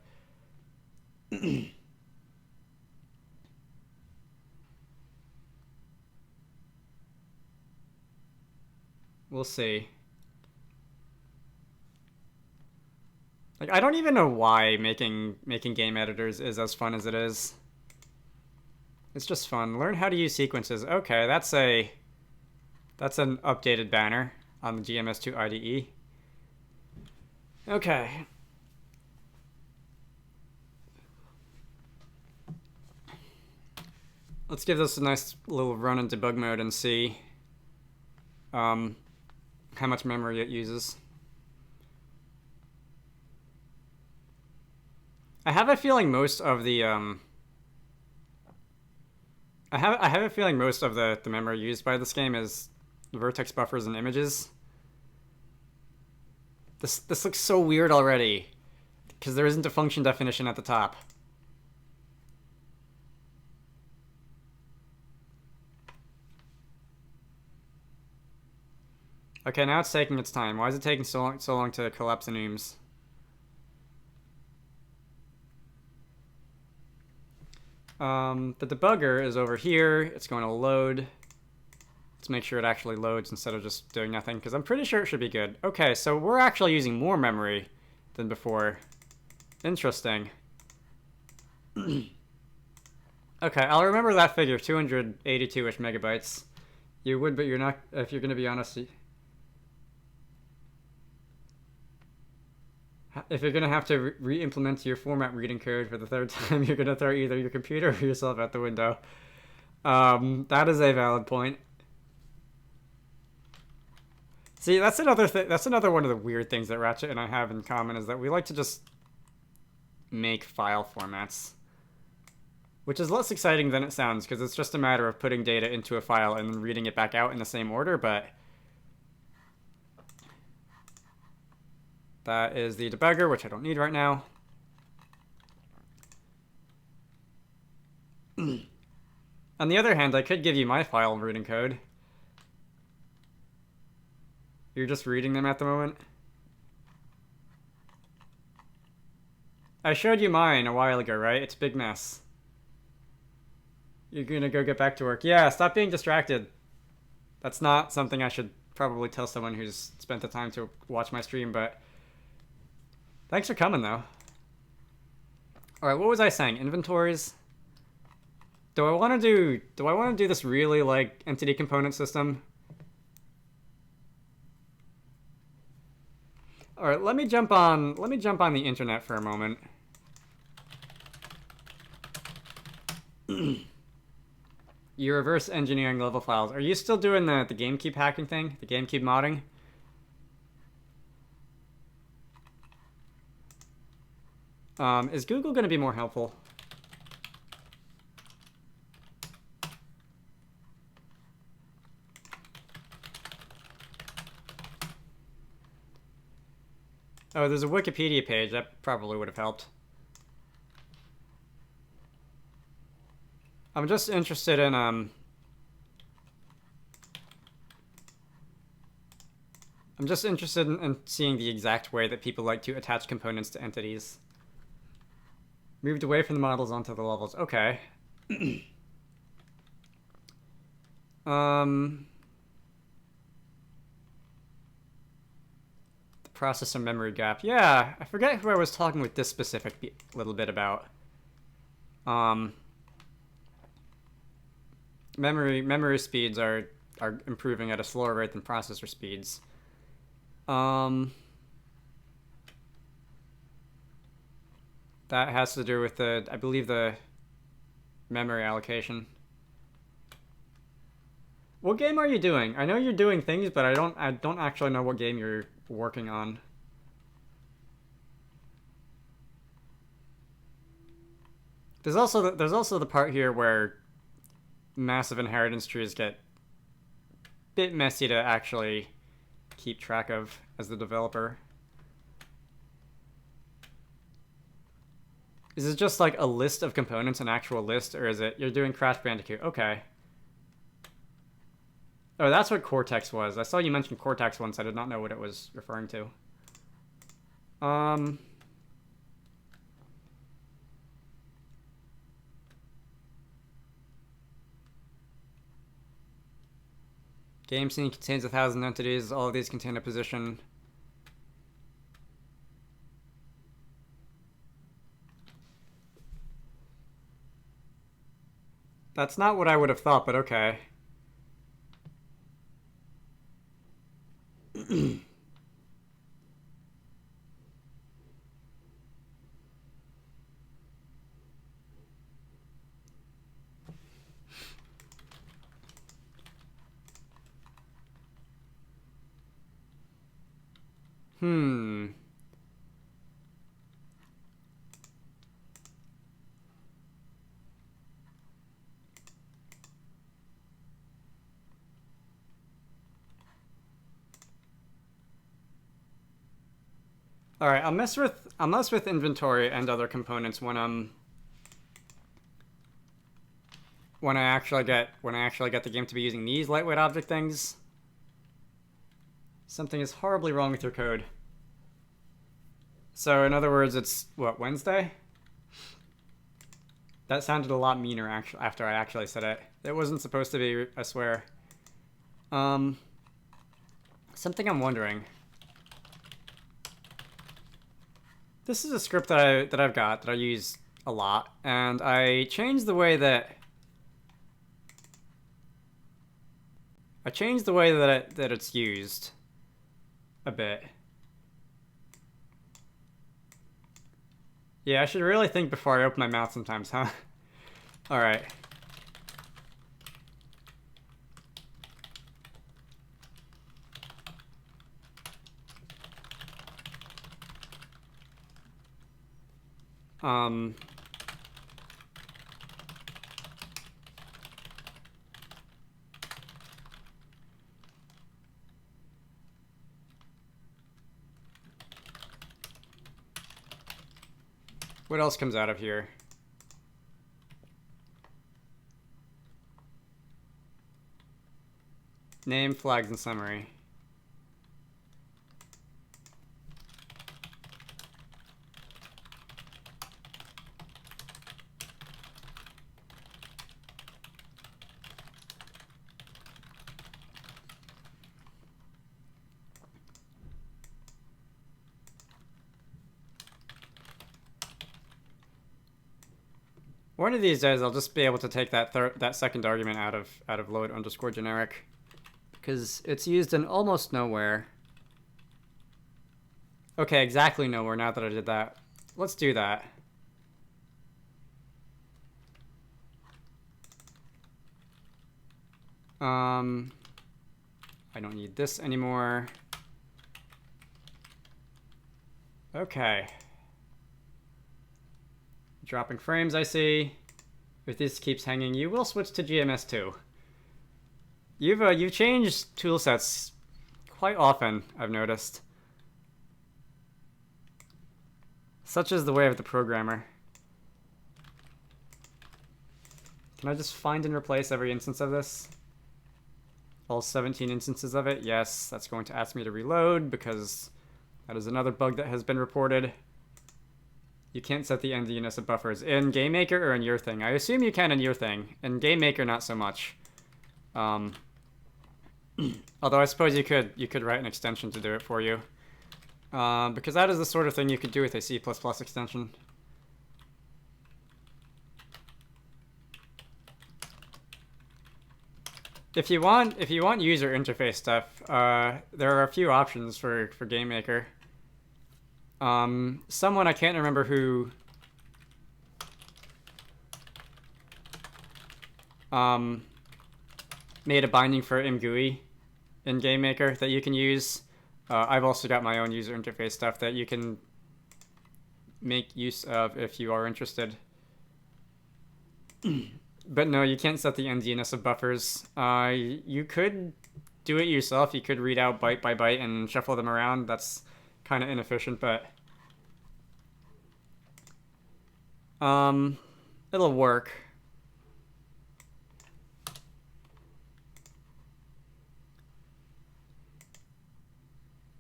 we'll see. Like, I don't even know why making game editors is as fun as it is. It's just fun. Learn how to use sequences. Okay, that's an updated banner on the GMS2 IDE. Okay. Let's give this a nice little run in debug mode and see how much memory it uses. I have a feeling most of the I have a feeling most of the memory used by this game is vertex buffers and images. This looks so weird already because there isn't a function definition at the top. Okay, now it's taking its time. Why is it taking so long to collapse the enums? The debugger is over here. It's going to load. Let's make sure it actually loads instead of just doing nothing, because I'm pretty sure it should be good. Okay, so we're actually using more memory than before. Interesting. Okay, I'll remember that figure, 282-ish megabytes. You would, but you're not, if you're going to be honest. If you're going to have to re-implement your format reading code for the 3rd time, you're going to throw either your computer or yourself out the window. That is a valid point. See, that's another thing. That's another one of the weird things that Ratchet and I have in common, is that we like to just make file formats. Which is less exciting than it sounds, because it's just a matter of putting data into a file and then reading it back out in the same order, but that is the debugger, which I don't need right now. On the other hand, I could give you my file reading code. You're just reading them at the moment. I showed you mine a while ago, right? It's a big mess. You're gonna go get back to work. Yeah, stop being distracted. That's not something I should probably tell someone who's spent the time to watch my stream, but thanks for coming, though. Alright, what was I saying? Inventories? Do I want to do this really, like, entity component system? Alright, let me jump on the internet for a moment. You're reverse engineering level files. Are you still doing the GameCube hacking thing? The GameCube modding? Is Google going to be more helpful? Oh, there's a Wikipedia page. That probably would have helped. I'm just interested in, I'm just interested in seeing the exact way that people like to attach components to entities. Moved away from the models onto the levels. Okay. The processor memory gap. Yeah, I forget who I was talking with this specific little bit about. Memory speeds are improving at a slower rate than processor speeds. That has to do with I believe the memory allocation. What game are you doing? I know you're doing things, but I don't actually know what game you're working on. There's also the part here where massive inheritance trees get a bit messy to actually keep track of as the developer. Is it just like a list of components, an actual list, or is it you're doing Crash Bandicoot? Okay. Oh, that's what Cortex was. I saw you mention Cortex once. I did not know what it was referring to. Game scene contains 1,000 entities. All of these contain a position. That's not what I would have thought, but okay. All right, I'll mess with inventory and other components when I actually get the game to be using these lightweight object things. Something is horribly wrong with your code. So in other words, it's what, Wednesday? That sounded a lot meaner actually after I actually said it. It wasn't supposed to be, I swear. Something I'm wondering. This is a script that I've got that I use a lot, and I changed the way that it's used a bit. Yeah, I should really think before I open my mouth sometimes, huh? All right. What else comes out of here? Name, flags, and summary. One of these days, I'll just be able to take that second argument out of load underscore generic, because it's used in almost nowhere. Okay, exactly nowhere. Now that I did that, let's do that. I don't need this anymore. Okay. Dropping frames, I see. If this keeps hanging, you will switch to GMS2. You've changed tool sets quite often, I've noticed. Such is the way of the programmer. Can I just find and replace every instance of this? all 17 instances of it. Yes, that's going to ask me to reload because that is another bug that has been reported. You can't set the NDNS of buffers in GameMaker or in your thing. I assume you can in your thing. In GameMaker, not so much. Although I suppose you could write an extension to do it for you. Because that is the sort of thing you could do with a C++ extension. If you want user interface stuff, there are a few options for GameMaker. Someone, I can't remember who, made a binding for ImGUI in GameMaker that you can use. I've also got my own user interface stuff that you can make use of if you are interested. But no, you can't set the NDNS of buffers. You could do it yourself. You could read out byte by byte and shuffle them around. That's kind of inefficient, but it'll work.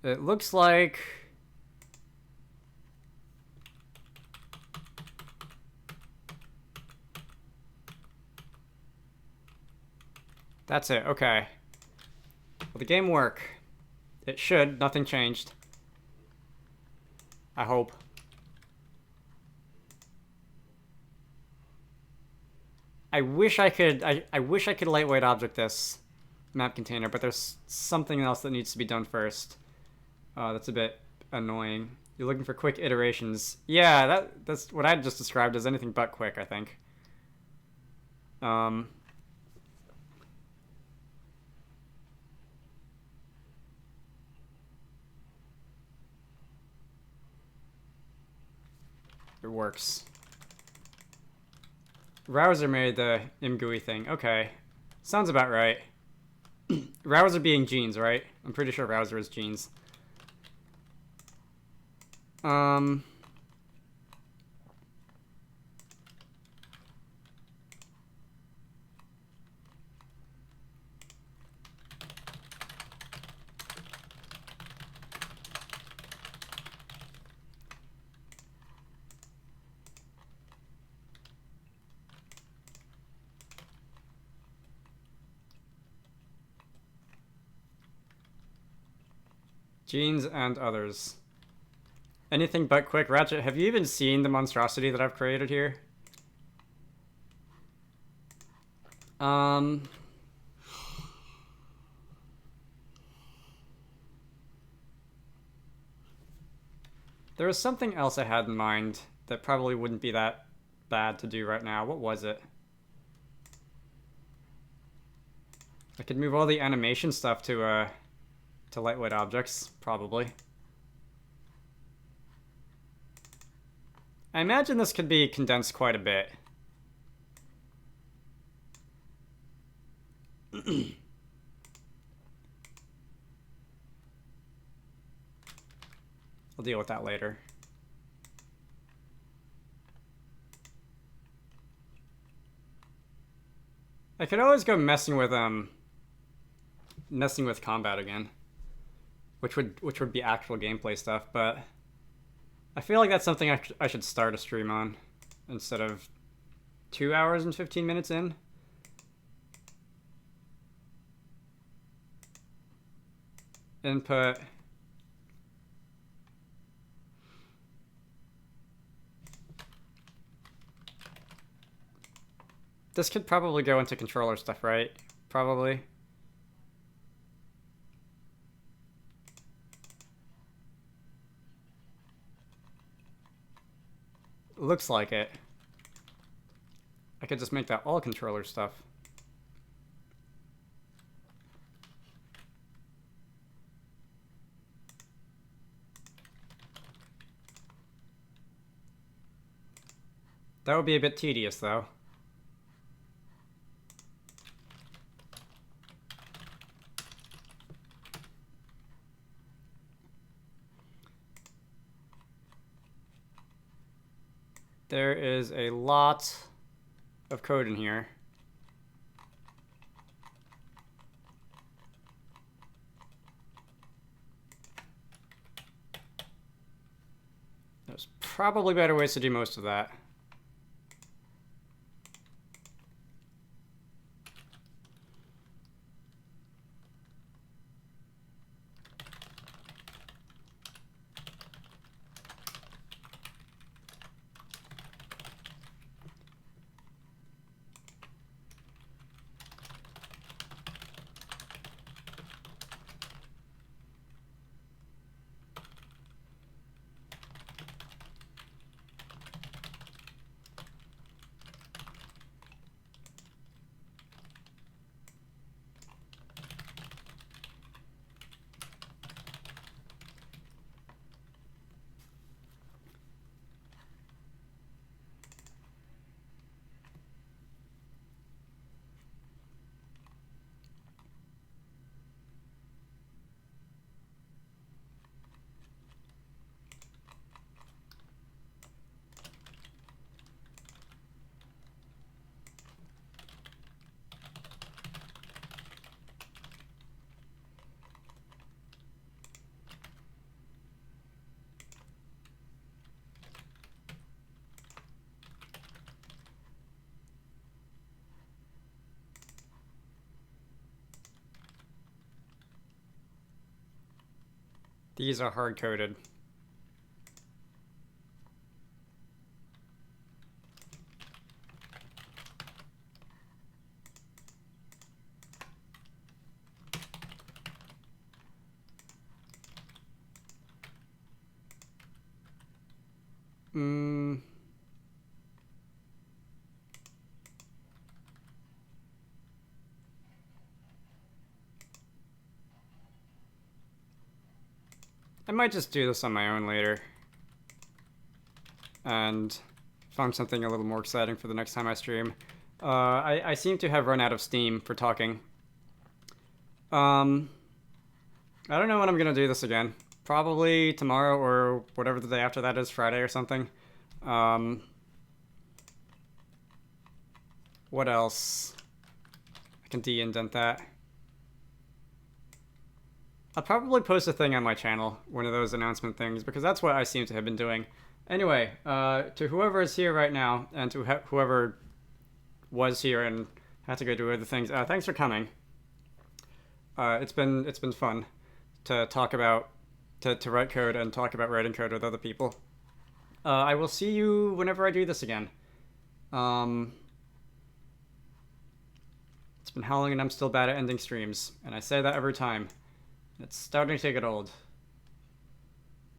It looks like that's it. Okay. Will the game work? It should. Nothing changed. I hope. I wish I could lightweight object this map container, but there's something else that needs to be done first. That's a bit annoying. You're looking for quick iterations. Yeah, that's what I just described as anything but quick, I think. It works. Rouser made the ImGUI thing. Okay. Sounds about right. Rouser being genes, right? I'm pretty sure Rouser is genes. Genes and others. Anything but quick. Ratchet, have you even seen the monstrosity that I've created here? There was something else I had in mind that probably wouldn't be that bad to do right now. What was it? I could move all the animation stuff to lightweight objects, probably. I imagine this could be condensed quite a bit. I'll deal with that later. I could always go messing with combat again, which would be actual gameplay stuff, but I feel like that's something I should start a stream on instead of 2 hours and 15 minutes in. Input. This could probably go into controller stuff, right? Probably. Looks like it. I could just make that all controller stuff. That would be a bit tedious, though. There is a lot of code in here. probably better ways to do most of that. These are hard-coded. I might just do this on my own later. And find something a little more exciting for the next time I stream. I seem to have run out of steam for talking. I don't know when I'm gonna do this again. Probably tomorrow or whatever the day after that is, Friday or something. What else? I can de-indent that. I'll probably post a thing on my channel, one of those announcement things, because that's what I seem to have been doing. Anyway, to whoever is here right now, and to whoever was here and had to go do other things, thanks for coming. It's been fun to talk about, to write code and talk about writing code with other people. I will see you whenever I do this again. It's been how long and I'm still bad at ending streams, and I say that every time. It's starting to get old.